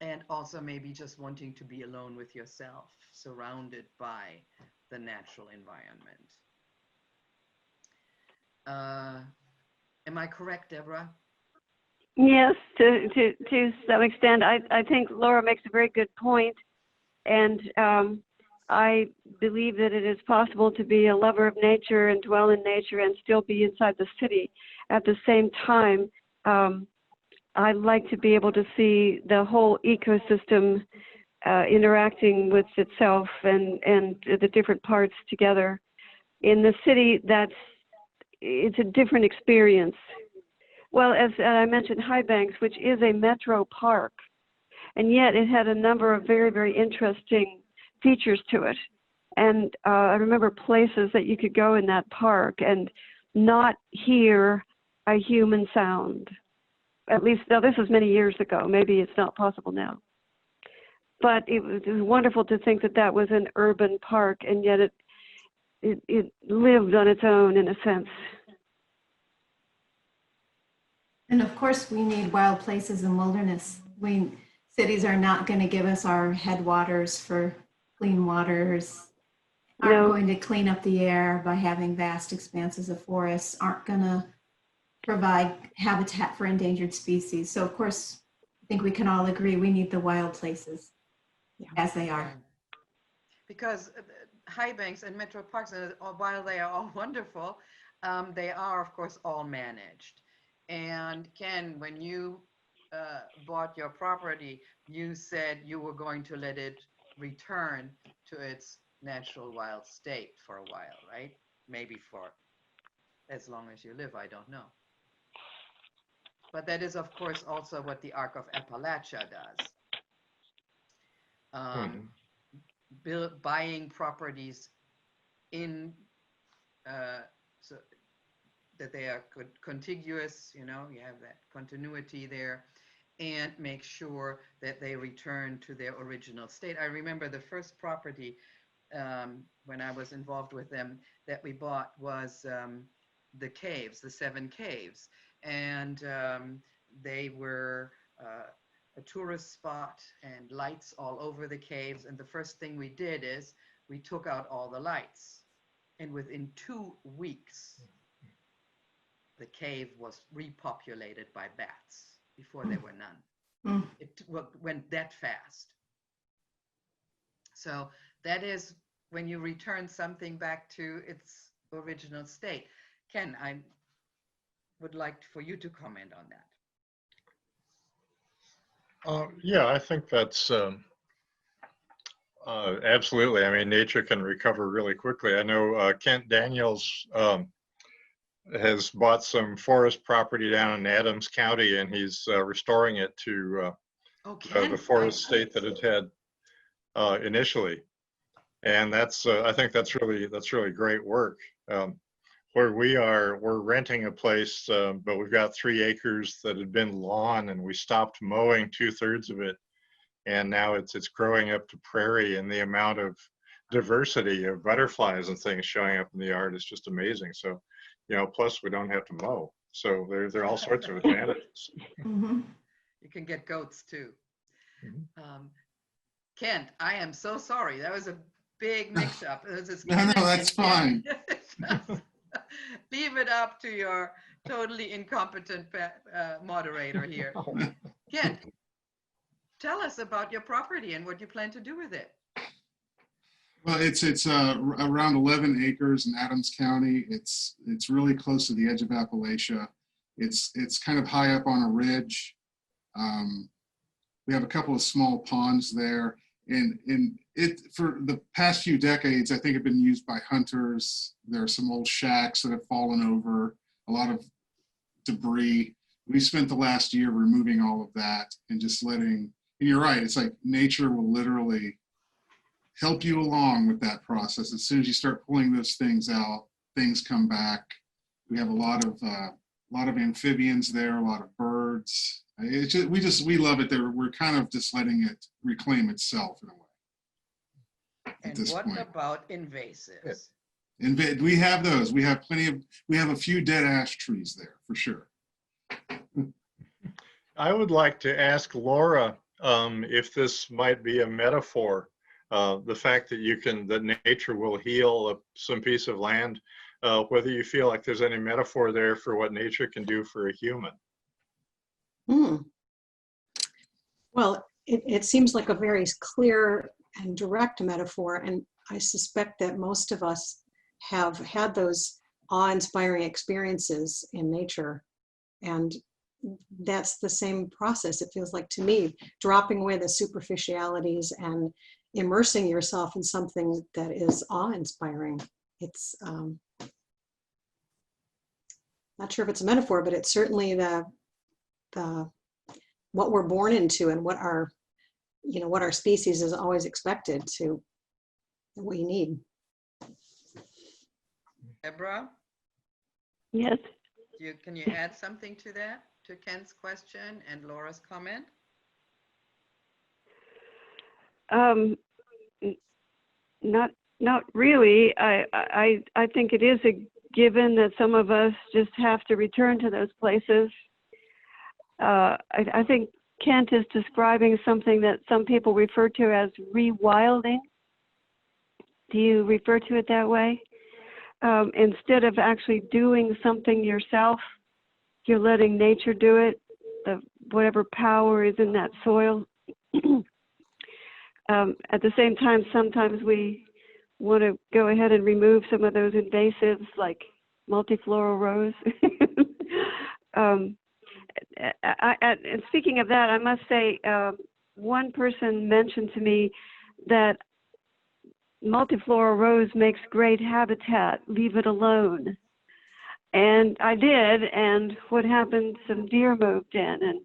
[SPEAKER 2] and also maybe just wanting to be alone with yourself, surrounded by the natural environment. Am I correct, Deborah?
[SPEAKER 5] Yes, to some extent. I think Laura makes a very good point. And I believe that it is possible to be a lover of nature and dwell in nature and still be inside the city at the same time. I'd like to be able to see the whole ecosystem interacting with itself and the different parts together. In the city, it's a different experience. Well, as I mentioned, High Banks, which is a metro park, and yet it had a number of very, very interesting features to it. And I remember places that you could go in that park and not hear a human sound. At least, now this was many years ago. Maybe it's not possible now. But it was wonderful to think that that was an urban park, and yet it lived on its own in a sense.
[SPEAKER 3] And of course, we need wild places and wilderness. Cities are not going to give us our headwaters for clean waters, aren't
[SPEAKER 5] No.
[SPEAKER 3] going to clean up the air by having vast expanses of forests, aren't going to provide habitat for endangered species. So of course, I think we can all agree we need the wild places as they are.
[SPEAKER 2] Because high banks and metro parks, while they are all wonderful, they are, of course, all managed. And Kenn, when you bought your property, you said you were going to let it return to its natural wild state for a while, right? Maybe for as long as you live, I don't know. But that is, of course, also what the Arc of Appalachia does. Buying properties in so that they are contiguous, you know, you have that continuity there, and make sure that they return to their original state. I remember the first property when I was involved with them that we bought was the caves, the 7 caves. And they were a tourist spot and lights all over the caves. And the first thing we did is we took out all the lights. And within 2 weeks, the cave was repopulated by bats. Before there were none. It went that fast. So that is when you return something back to its original state. Kenn, I would like for you to comment on that.
[SPEAKER 4] Yeah, I think that's absolutely. I mean, nature can recover really quickly. I know Kent Daniels has bought some forest property down in Adams County, and he's restoring it to the forest state that it had initially. And that's I think that's really great work. Where we are, we're renting a place, but we've got 3 acres that had been lawn, and we stopped mowing 2/3 of it, and now it's growing up to prairie, and the amount of diversity of butterflies and things showing up in the yard is just amazing. So, you know, plus we don't have to mow, so there are all sorts of advantages.
[SPEAKER 2] You can get goats too. Kent, I am so sorry. That was a big mix-up.
[SPEAKER 1] No, that's fine.
[SPEAKER 2] Leave it up to your totally incompetent moderator here. Kent, tell us about your property and what you plan to do with it.
[SPEAKER 1] Well, it's around 11 acres in Adams County. It's really close to the edge of Appalachia. It's kind of high up on a ridge. We have a couple of small ponds there, and it for the past few decades, I think, have been used by hunters. There are some old shacks that have fallen over, a lot of debris. We spent the last year removing all of that and just letting. And you're right. It's like nature will literally help you along with that process. As soon as you start pulling those things out, things come back. We have a lot of amphibians there, a lot of birds. It's just, we love it there. We're kind of just letting it reclaim itself in a way.
[SPEAKER 2] And what about invasives?
[SPEAKER 1] We have those. We have a few dead ash trees there for sure.
[SPEAKER 4] I would like to ask Laura if this might be a metaphor. The fact that nature will heal some piece of land, whether you feel like there's any metaphor there for what nature can do for a human.
[SPEAKER 6] Well, it seems like a very clear and direct metaphor, and I suspect that most of us have had those awe-inspiring experiences in nature. And that's the same process, it feels like to me, dropping away the superficialities and immersing yourself in something that is awe-inspiring. It's not sure if it's a metaphor, but it's certainly the what we're born into and what our species is always expected to, that we need.
[SPEAKER 2] Deborah,
[SPEAKER 5] Yes.
[SPEAKER 2] can you add something to that, to Kenn's question and Laura's comment?
[SPEAKER 5] Not really. I think it is a given that some of us just have to return to those places. I think Kent is describing something that some people refer to as rewilding. Do you refer to it that way? Instead of actually doing something yourself, you're letting nature do it, whatever power is in that soil. At the same time, sometimes we want to go ahead and remove some of those invasives like multifloral rose. And speaking of that, I must say, one person mentioned to me that multifloral rose makes great habitat, leave it alone. And I did, and what happened, some deer moved in and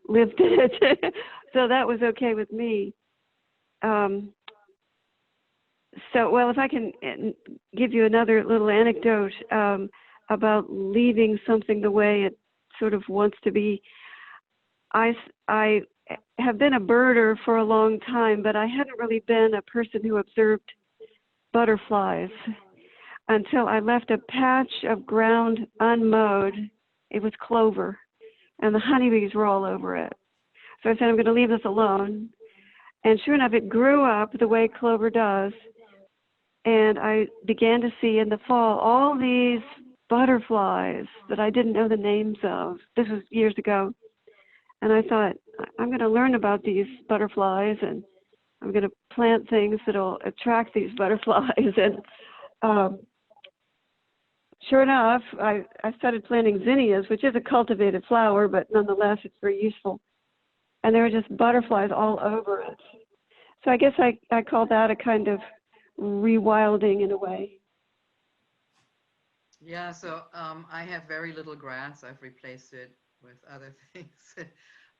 [SPEAKER 5] lived in it. So that was okay with me. So, well, if I can give you another little anecdote about leaving something the way it sort of wants to be. I have been a birder for a long time, but I hadn't really been a person who observed butterflies until I left a patch of ground unmowed. It was clover, and the honeybees were all over it. So I said, I'm going to leave this alone. And sure enough, it grew up the way clover does. And I began to see in the fall all these butterflies that I didn't know the names of. This was years ago. And I thought, I'm going to learn about these butterflies, and I'm going to plant things that'll attract these butterflies. And sure enough, I started planting zinnias, which is a cultivated flower, but nonetheless, it's very useful. And there were just butterflies all over it. So I guess I call that a kind of rewilding in a way.
[SPEAKER 2] Yeah, so I have very little grass. I've replaced it with other things.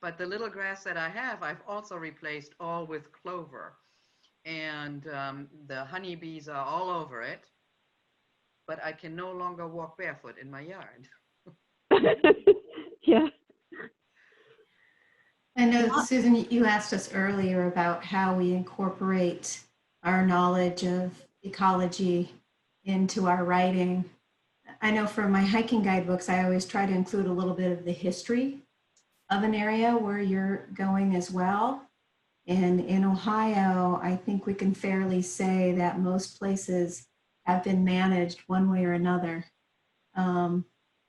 [SPEAKER 2] But the little grass that I have, I've also replaced all with clover. And the honeybees are all over it. But I can no longer walk barefoot in my yard.
[SPEAKER 5] Yeah.
[SPEAKER 3] I know, Susan, you asked us earlier about how we incorporate our knowledge of ecology into our writing. I know for my hiking guidebooks, I always try to include a little bit of the history of an area where you're going as well. And in Ohio, I think we can fairly say that most places have been managed one way or another.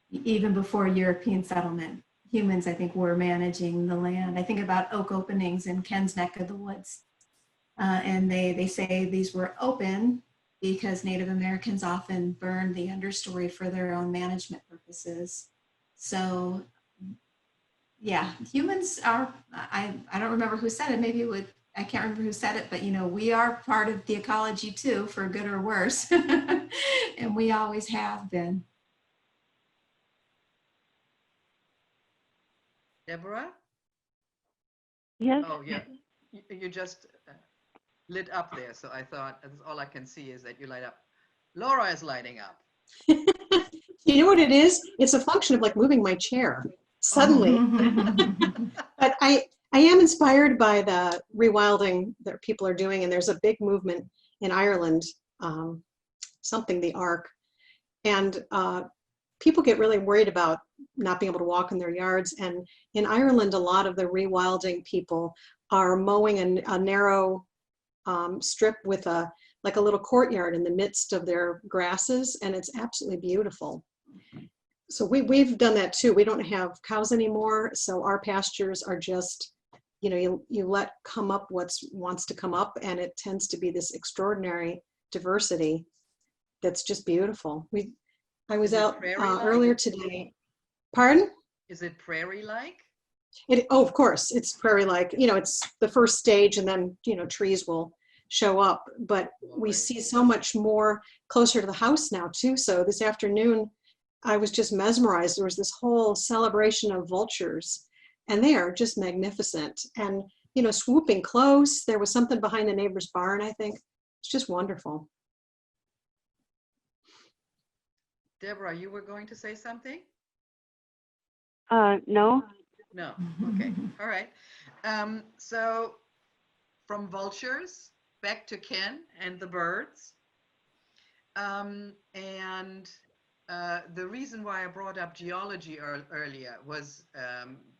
[SPEAKER 3] Even before European settlement, humans, I think, were managing the land. I think about oak openings in Kenn's neck of the woods. And they say these were open because Native Americans often burned the understory for their own management purposes. So yeah, humans are, I don't remember who said it, maybe it would, I can't remember who said it, but we are part of the ecology too, for good or worse. And we always have been.
[SPEAKER 2] Deborah?
[SPEAKER 5] Yes.
[SPEAKER 2] Oh, yeah. You just lit up there. So I thought, that's all I can see is that you light up. Laura is lighting up.
[SPEAKER 6] You know what it is? It's a function of like moving my chair suddenly. But I am inspired by the rewilding that people are doing. And there's a big movement in Ireland, something the Ark. And people get really worried about not being able to walk in their yards. And in Ireland, a lot of the rewilding people are mowing a narrow strip with a little courtyard in the midst of their grasses, and it's absolutely beautiful. So we've done that too. We don't have cows anymore, so our pastures are just, you let come up what wants to come up, and it tends to be this extraordinary diversity that's just beautiful. I was out earlier today. Pardon?
[SPEAKER 2] Is it prairie-like?
[SPEAKER 6] Oh, of course, it's prairie-like. It's the first stage, and then trees will show up. But we
[SPEAKER 2] Right.
[SPEAKER 6] see so much more closer to the house now too. So this afternoon, I was just mesmerized. There was this whole celebration of vultures, and they are just magnificent. And swooping close. There was something behind the neighbor's barn, I think. It's just wonderful.
[SPEAKER 2] Deborah, you were going to say something?
[SPEAKER 5] No.
[SPEAKER 2] No. Okay. All right. So from vultures back to Kenn and the birds. The reason why I brought up geology earlier was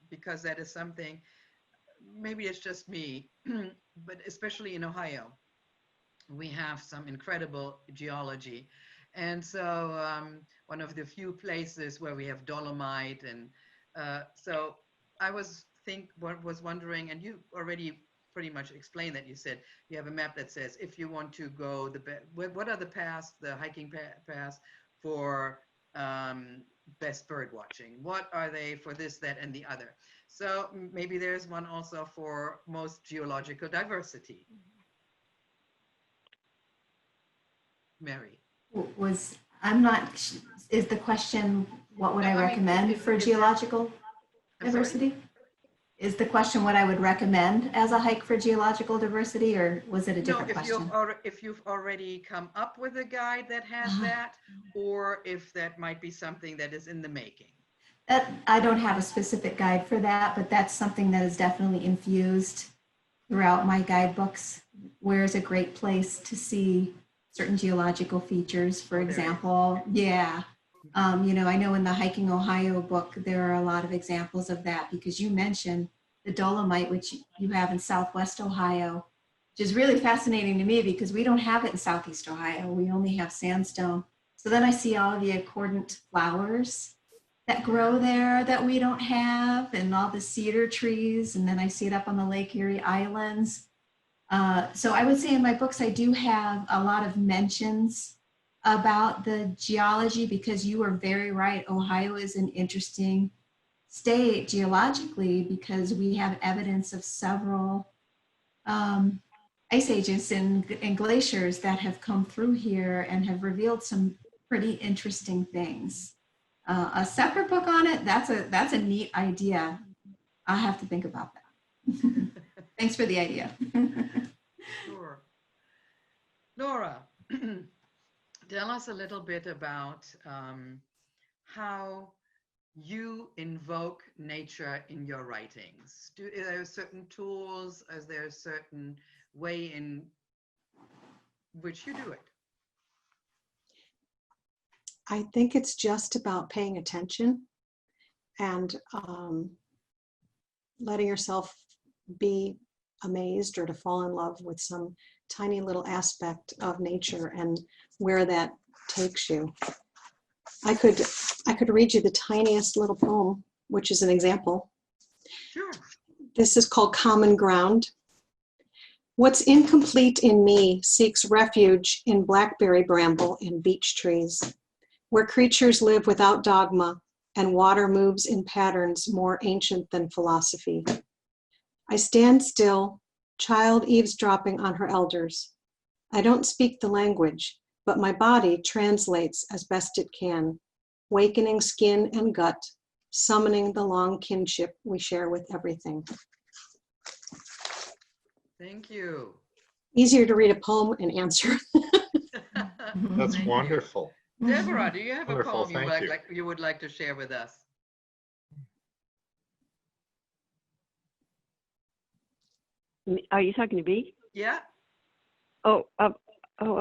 [SPEAKER 2] because that is something, maybe it's just me, but especially in Ohio, we have some incredible geology. And so one of the few places where we have dolomite. And so I was wondering, and you already pretty much explained that. You said you have a map that says if you want to go, what are the paths, the hiking paths for best bird watching? What are they for this, that, and the other? So maybe there's one also for most geological diversity. Mary.
[SPEAKER 3] Is the question, what would
[SPEAKER 2] No,
[SPEAKER 3] I
[SPEAKER 2] I mean,
[SPEAKER 3] recommend for
[SPEAKER 2] is that-
[SPEAKER 3] geological
[SPEAKER 2] I'm sorry?
[SPEAKER 3] diversity? Is the question what I would recommend as a hike for geological diversity, or was it a
[SPEAKER 2] No,
[SPEAKER 3] different question?
[SPEAKER 2] if you've already come up with a guide that has that, or if that might be something that is in the making.
[SPEAKER 3] I don't have a specific guide for that, but that's something that is definitely infused throughout my guidebooks. Where is a great place to see certain geological features, for example? Yeah. I know in the Hiking Ohio book, there are a lot of examples of that, because you mentioned the dolomite, which you have in Southwest Ohio, which is really fascinating to me because we don't have it in Southeast Ohio. We only have sandstone. So then I see all of the accordant flowers that grow there that we don't have, and all the cedar trees. And then I see it up on the Lake Erie Islands. So I would say in my books, I do have a lot of mentions about the geology, because you are very right. Ohio is an interesting state geologically because we have evidence of several ice ages and glaciers that have come through here and have revealed some pretty interesting things. A separate book on it, that's a neat idea. I'll have to think about that. Thanks for the idea.
[SPEAKER 2] Sure. Laura, tell us a little bit about how you invoke nature in your writings. Are there certain tools? Is there a certain way in which you do it?
[SPEAKER 6] I think it's just about paying attention and letting yourself be amazed or to fall in love with some tiny little aspect of nature and where that takes you. I could read you the tiniest little poem, which is an example.
[SPEAKER 2] Sure.
[SPEAKER 6] This is called Common Ground. What's incomplete in me seeks refuge in blackberry bramble and beech trees, where creatures live without dogma and water moves in patterns more ancient than philosophy. I stand still, child eavesdropping on her elders. I don't speak the language, but my body translates as best it can, wakening skin and gut, summoning the long kinship we share with everything.
[SPEAKER 2] Thank you.
[SPEAKER 6] Easier to read a poem and answer.
[SPEAKER 4] That's
[SPEAKER 2] Thank you.
[SPEAKER 4] wonderful.
[SPEAKER 2] Deborah, do you have
[SPEAKER 4] Wonderful,
[SPEAKER 2] a poem
[SPEAKER 4] thank you.
[SPEAKER 2] you would like to share with us?
[SPEAKER 5] Are you talking to me?
[SPEAKER 2] Yeah.
[SPEAKER 5] Oh, a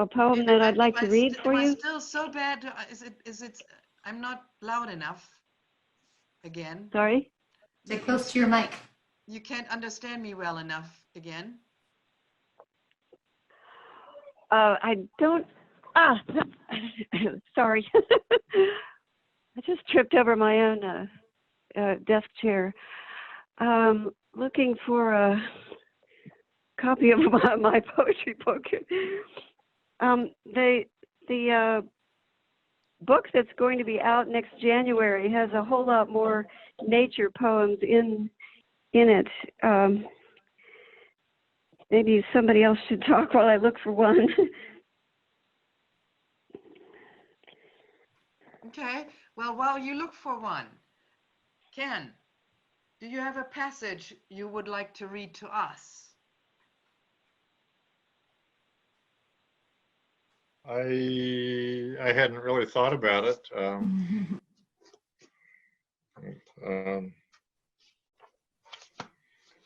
[SPEAKER 5] poem that I'd like to read for
[SPEAKER 2] Am I
[SPEAKER 5] you?
[SPEAKER 2] still so bad? Is it, I'm not loud enough again.
[SPEAKER 5] Sorry?
[SPEAKER 3] Stay close to your mic.
[SPEAKER 2] You can't understand me well enough again.
[SPEAKER 5] I don't, sorry. I just tripped over my own desk chair. Looking for a copy of my poetry book. The book that's going to be out next January has a whole lot more nature poems in it. Maybe somebody else should talk while I look for one.
[SPEAKER 2] Okay, well, while you look for one, Kenn, do you have a passage you would like to read to us?
[SPEAKER 4] I hadn't really thought about it.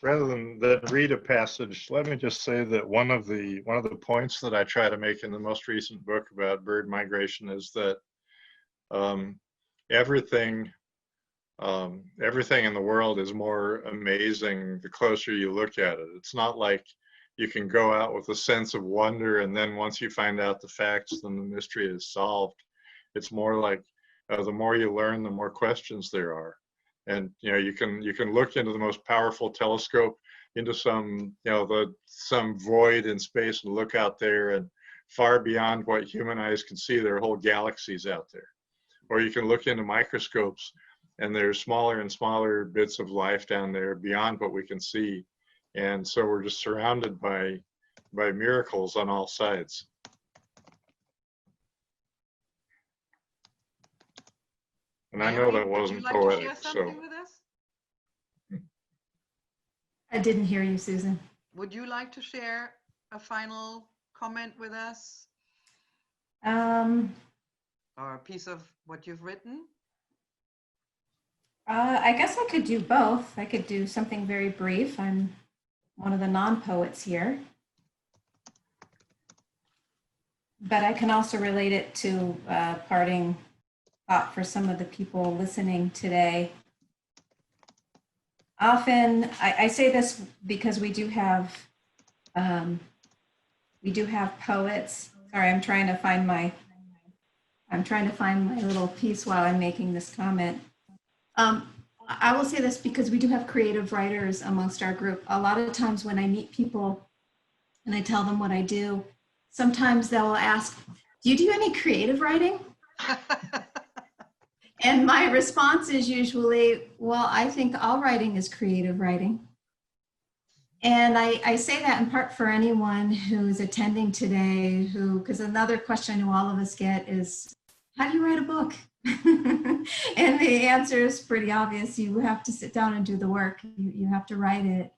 [SPEAKER 4] Rather than read a passage, let me just say that one of the points that I try to make in the most recent book about bird migration is that everything in the world is more amazing the closer you look at it. It's not like you can go out with a sense of wonder, and then once you find out the facts, then the mystery is solved. It's more like the more you learn, the more questions there are. And you can look into the most powerful telescope into some some void in space and look out there, and far beyond what human eyes can see, there are whole galaxies out there. Or you can look into microscopes, and there's smaller and smaller bits of life down there beyond what we can see. And so we're just surrounded by miracles on all sides. And I know that wasn't poetic, so.
[SPEAKER 2] With us?
[SPEAKER 3] I didn't hear you, Susan.
[SPEAKER 2] Would you like to share a final comment with us? Or a piece of what you've written?
[SPEAKER 3] I guess I could do both. I could do something very brief. I'm one of the non-poets here. But I can also relate it to parting thought for some of the people listening today. Often, I say this because we do have poets. Sorry, I'm trying to find my little piece while I'm making this comment. I will say this because we do have creative writers amongst our group. A lot of times when I meet people and I tell them what I do, sometimes they'll ask, do you do any creative writing? And my response is usually, well, I think all writing is creative writing. And I say that in part for anyone who's attending today, because another question I know all of us get is, how do you write a book? And the answer is pretty obvious. You have to sit down and do the work. You have to write it.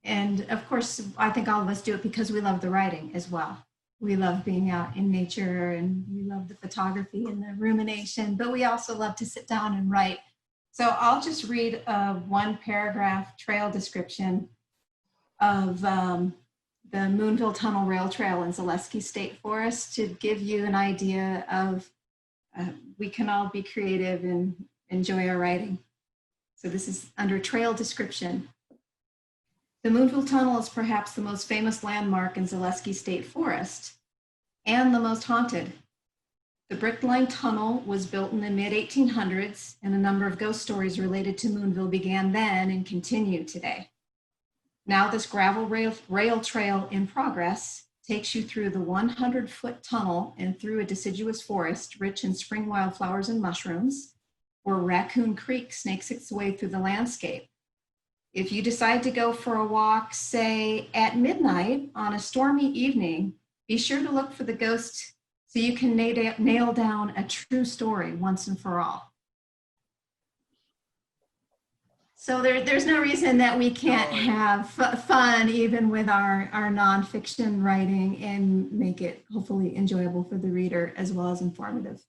[SPEAKER 3] And of course, I think all of us do it because we love the writing as well. We love being out in nature, and we love the photography and the rumination, but we also love to sit down and write. So I'll just read a one paragraph trail description of the Moonville Tunnel Rail Trail in Zaleski State Forest to give you an idea of we can all be creative and enjoy our writing. So this is under trail description. The Moonville Tunnel is perhaps the most famous landmark in Zaleski State Forest and the most haunted. The brick-lined tunnel was built in the mid-1800s, and a number of ghost stories related to Moonville began then and continue today. Now this gravel rail trail in progress takes you through the 100-foot tunnel and through a deciduous forest rich in spring wildflowers and mushrooms, where Raccoon Creek snakes its way through the landscape. If you decide to go for a walk, say at midnight on a stormy evening, be sure to look for the ghost so you can nail down a true story once and for all. So there's no reason that we can't have fun even with our nonfiction writing and make it hopefully enjoyable for the reader as well as informative.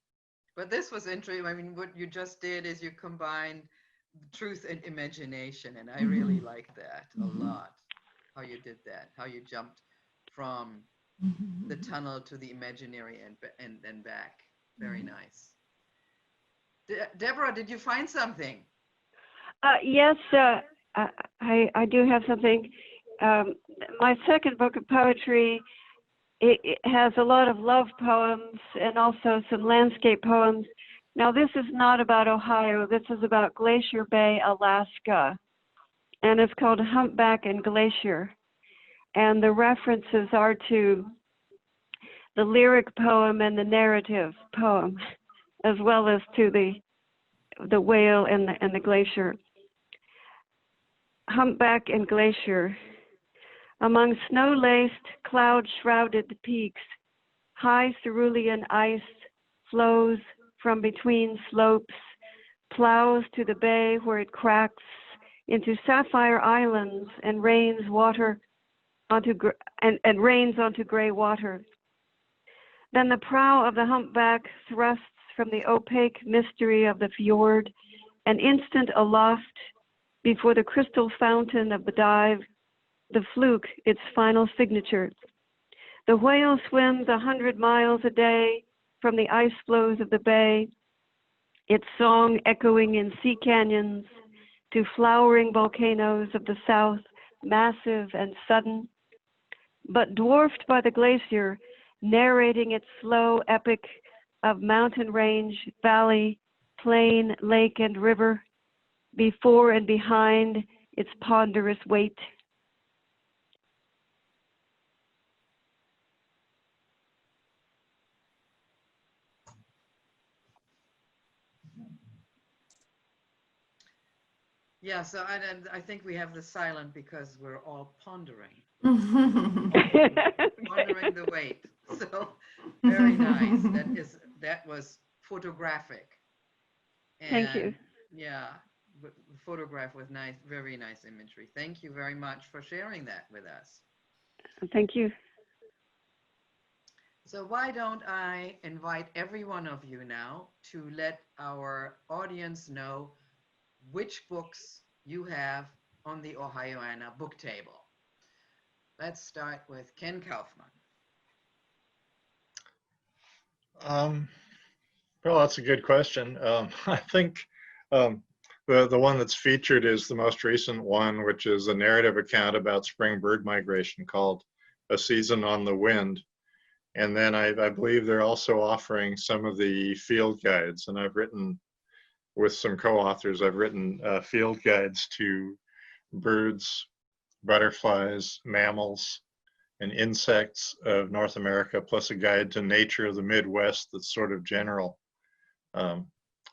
[SPEAKER 2] But this was interesting. I mean, what you just did is you combined truth and imagination, and I really like that a lot, how you did that, how you jumped from the tunnel to the imaginary and then back. Very nice. Deborah, did you find something?
[SPEAKER 5] Yes, I do have something. My second book of poetry, it has a lot of love poems and also some landscape poems. Now, this is not about Ohio. This is about Glacier Bay, Alaska, and it's called Humpback and Glacier. And the references are to the lyric poem and the narrative poem, as well as to the whale and the glacier. Humpback and Glacier. Among snow-laced, cloud-shrouded peaks, high cerulean ice flows from between slopes, plows to the bay where it cracks into sapphire islands and rains onto gray water. Then the prow of the humpback thrusts from the opaque mystery of the fjord, an instant aloft before the crystal fountain of the dive, the fluke, its final signature. The whale swims 100 miles a day from the ice floes of the bay, its song echoing in sea canyons to flowering volcanoes of the south, massive and sudden, but dwarfed by the glacier, narrating its slow epic of mountain range, valley, plain, lake, and river, before and behind its ponderous weight.
[SPEAKER 2] Yeah, so I think we have the silent because we're all pondering the weight. So very nice. That was photographic.
[SPEAKER 5] Thank you.
[SPEAKER 2] Yeah, the photograph was nice, very nice imagery. Thank you very much for sharing that with us.
[SPEAKER 5] Thank you.
[SPEAKER 2] So why don't I invite every one of you now to let our audience know which books you have on the Ohioana book table. Let's start with Kenn Kaufman.
[SPEAKER 4] Well, that's a good question. I think the one that's featured is the most recent one, which is a narrative account about spring bird migration called A Season on the Wind. And then I believe they're also offering some of the field guides. And I've written, with some co-authors, I've written field guides to birds, butterflies, mammals, and insects of North America, plus a guide to nature of the Midwest that's sort of general,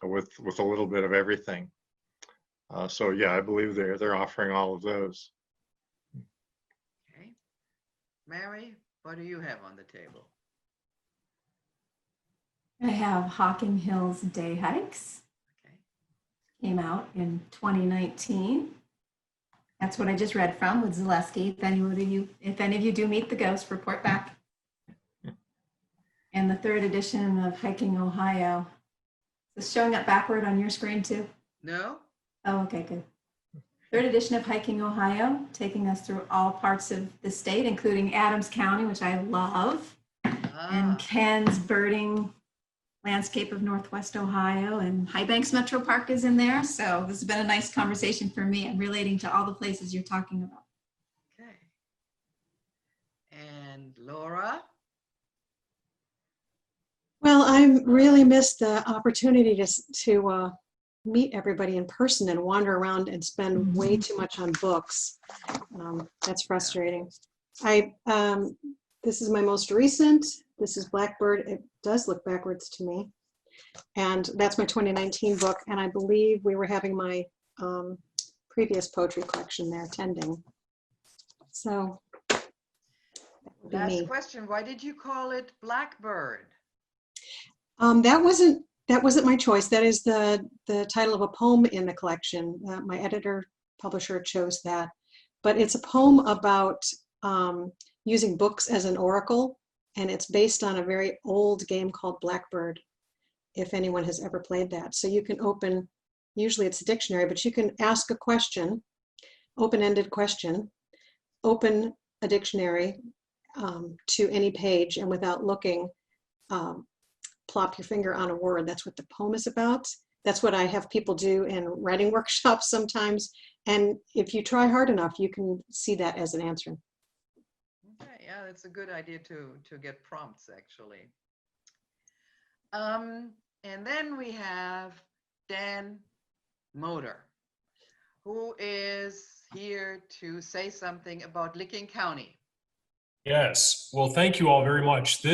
[SPEAKER 4] with a little bit of everything. So yeah, I believe they're offering all of those.
[SPEAKER 2] Okay. Mary, what do you have on the table?
[SPEAKER 3] I have Hocking Hills Day Hikes.
[SPEAKER 2] Okay.
[SPEAKER 3] Came out in 2019. That's what I just read from with Zaleski. If any of you do meet the ghost, report back. And the third edition of Hiking Ohio. Is this showing up backward on your screen too?
[SPEAKER 2] No?
[SPEAKER 3] Oh, okay, good. Third edition of Hiking Ohio, taking us through all parts of the state, including Adams County, which I love, and Kenn's birding landscape of Northwest Ohio, and High Banks Metro Park is in there. So this has been a nice conversation for me and relating to all the places you're talking about.
[SPEAKER 2] Okay. And Laura?
[SPEAKER 6] Well, I really missed the opportunity to meet everybody in person and wander around and spend way too much on books. That's frustrating. This is my most recent. This is Blackbird. It does look backwards to me. And that's my 2019 book. And I believe we were having my previous poetry collection there attending. So that would be
[SPEAKER 2] Last
[SPEAKER 6] me.
[SPEAKER 2] question, why did you call it Blackbird?
[SPEAKER 6] That wasn't my choice. That is the title of a poem in the collection. My editor, publisher chose that. But it's a poem about using books as an oracle, and it's based on a very old game called Blackbird, if anyone has ever played that. So you can open, usually it's a dictionary, but you can ask a question, open-ended question, open a dictionary to any page, and without looking, plop your finger on a word. That's what the poem is about. That's what I have people do in writing workshops sometimes. And if you try hard enough, you can see that as an answer.
[SPEAKER 2] Okay, yeah, that's a good idea to get prompts, actually. And then we have Dan Moeller, who is here to say something about Licking County.
[SPEAKER 7] Yes. Well, thank you all very much.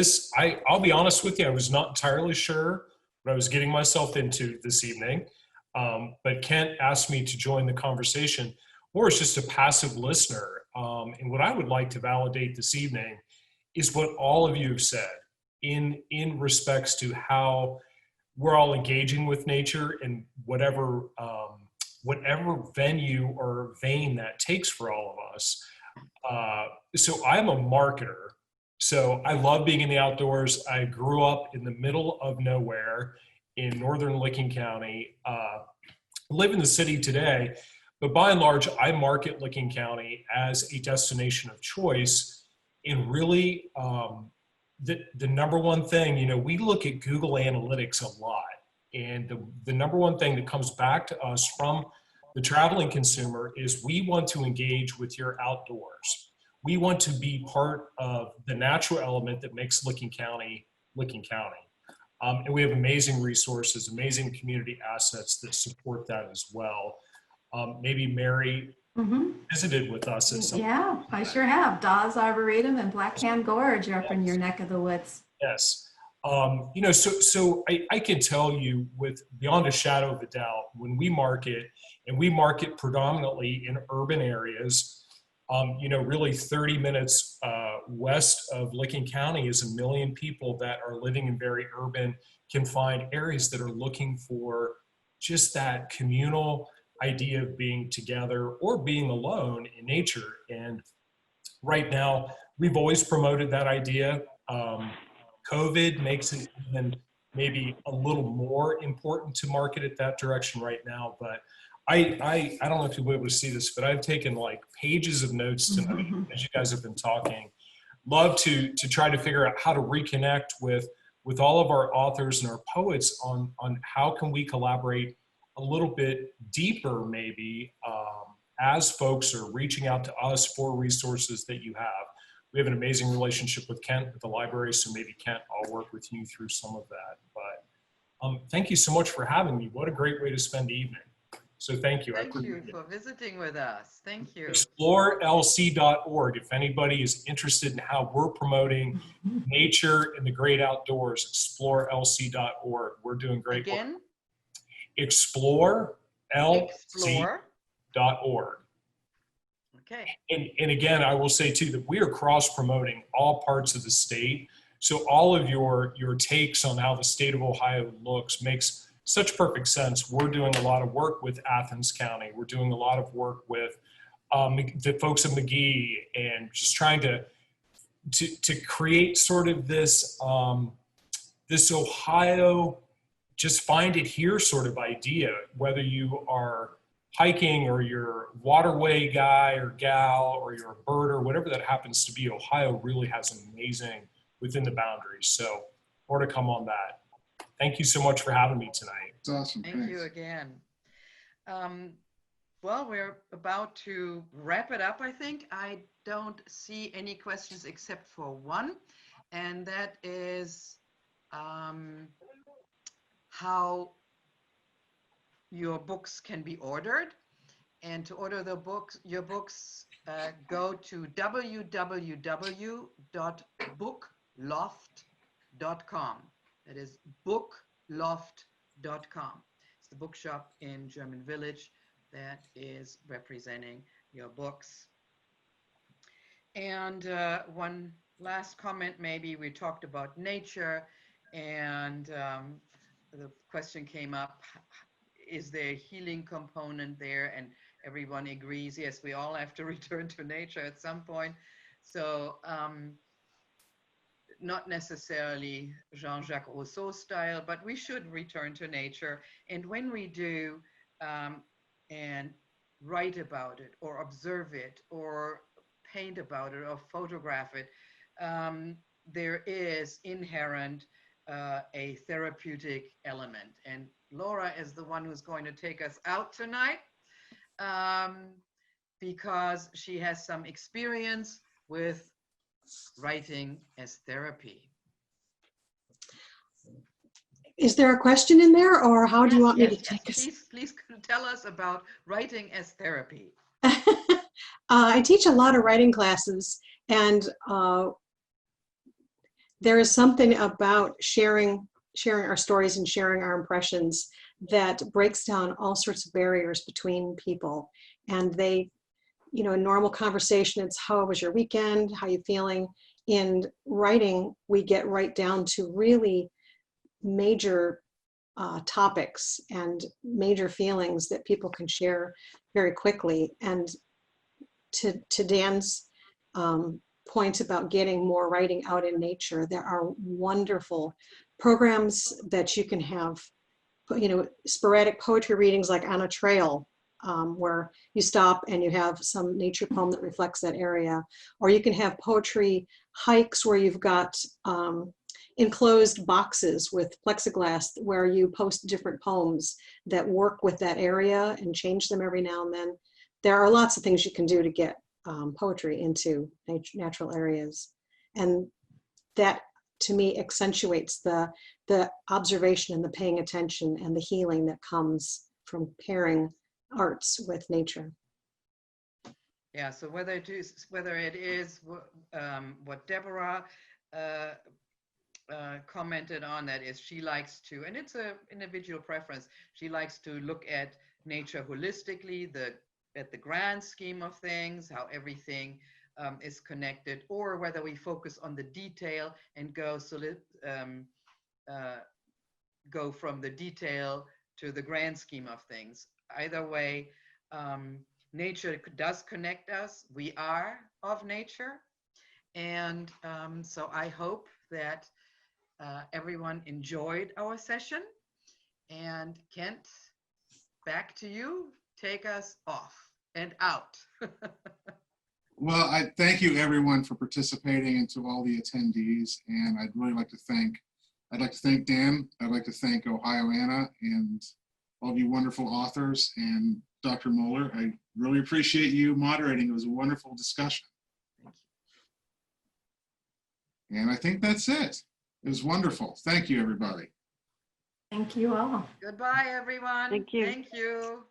[SPEAKER 7] I'll be honest with you, I was not entirely sure what I was getting myself into this evening. But Kent asked me to join the conversation, or as just a passive listener. And what I would like to validate this evening is what all of you have said in respects to how we're all engaging with nature in whatever venue or vein that takes for all of us. So I'm a marketer. So I love being in the outdoors. I grew up in the middle of nowhere in northern Licking County. Live in the city today, but by and large, I market Licking County as a destination of choice. And really, the number one thing, we look at Google Analytics a lot. And the number one thing that comes back to us from the traveling consumer is we want to engage with your outdoors. We want to be part of the natural element that makes Licking County, Licking County. And we have amazing resources, amazing community assets that support that as well. Maybe Mary visited with us at some
[SPEAKER 3] Yeah,
[SPEAKER 7] point.
[SPEAKER 3] I sure have. Dawes Arboretum and Blackened Gorge are up in your neck of the woods.
[SPEAKER 7] Yes. So I can tell you with beyond a shadow of a doubt, when we market, and we market predominantly in urban areas, really 30 minutes west of Licking County is 1 million people that are living in very urban, confined areas that are looking for just that communal idea of being together or being alone in nature. And right now, we've always promoted that idea. COVID makes it even maybe a little more important to market it that direction right now. But I don't know if you'll be able to see this, but I've taken like pages of notes tonight as you guys have been talking. Love to try to figure out how to reconnect with all of our authors and our poets on how can we collaborate a little bit deeper maybe as folks are reaching out to us for resources that you have. We have an amazing relationship with Kent at the library, so maybe Kent, I'll work with you through some of that. But thank you so much for having me. What a great way to spend the evening. So thank you.
[SPEAKER 2] Thank you for visiting with us. Thank you.
[SPEAKER 7] ExploreLC.org. If anybody is interested in how we're promoting nature and the great outdoors, ExploreLC.org. We're doing great work.
[SPEAKER 2] Again?
[SPEAKER 7] ExploreLC.org.
[SPEAKER 2] Okay.
[SPEAKER 7] And again, I will say too that we are cross-promoting all parts of the state. So all of your takes on how the state of Ohio looks makes such perfect sense. We're doing a lot of work with Athens County. We're doing a lot of work with the folks at McGee, and just trying to create sort of this this Ohio, just find it here sort of idea, whether you are hiking or you're a waterway guy or gal or you're a birder, whatever that happens to be. Ohio really has amazing within the boundaries. So more to come on that. Thank you so much for having me tonight.
[SPEAKER 1] It's awesome.
[SPEAKER 2] Thank you again. Well, we're about to wrap it up, I think. I don't see any questions except for one, and that is how your books can be ordered. And to order your books, go to www.bookloft.com. That is bookloft.com. It's the bookshop in German Village that is representing your books. And one last comment, maybe we talked about nature, and the question came up, is there a healing component there? And everyone agrees, yes, we all have to return to nature at some point. So not necessarily Jean-Jacques Rousseau style, but we should return to nature. And when we do, and write about it or observe it or paint about it or photograph it, there is inherent a therapeutic element. And Laura is the one who's going to take us out tonight because she has some experience with writing as therapy.
[SPEAKER 6] Is there a question in there, or how do you want me to take us?
[SPEAKER 2] Please tell us about writing as therapy.
[SPEAKER 6] I teach a lot of writing classes, And there is something about sharing our stories and sharing our impressions that breaks down all sorts of barriers between people. And they, you know, in normal conversation, it's how was your weekend? How you feeling? In writing, we get right down to really major topics and major feelings that people can share very quickly. And to Dan's point about getting more writing out in nature, there are wonderful programs that you can have, you know, sporadic poetry readings like on a trail, where you stop and you have some nature poem that reflects that area. Or you can have poetry hikes where you've got enclosed boxes with plexiglass where you post different poems that work with that area and change them every now and then. There are lots of things you can do to get poetry into natural areas. And that, to me, accentuates the observation and the paying attention and the healing that comes from pairing arts with nature.
[SPEAKER 2] Yeah, so whether it is what Deborah commented on, that is she likes to, and it's an individual preference, she likes to look at nature holistically, at the grand scheme of things, how everything is connected, or whether we focus on the detail and go from the detail to the grand scheme of things. Either way, nature does connect us. We are of nature. And so I hope that everyone enjoyed our session. And Kent, back to you. Take us off and out.
[SPEAKER 1] Well, I thank you everyone for participating, and to all the attendees. And I'd like to thank Dan. I'd like to thank Ohioana and all of you wonderful authors, and Dr. Moeller. I really appreciate you moderating. It was a wonderful discussion. And I think that's it. It was wonderful. Thank you, everybody.
[SPEAKER 3] Thank you all.
[SPEAKER 2] Goodbye, everyone.
[SPEAKER 5] Thank you.
[SPEAKER 2] Thank you.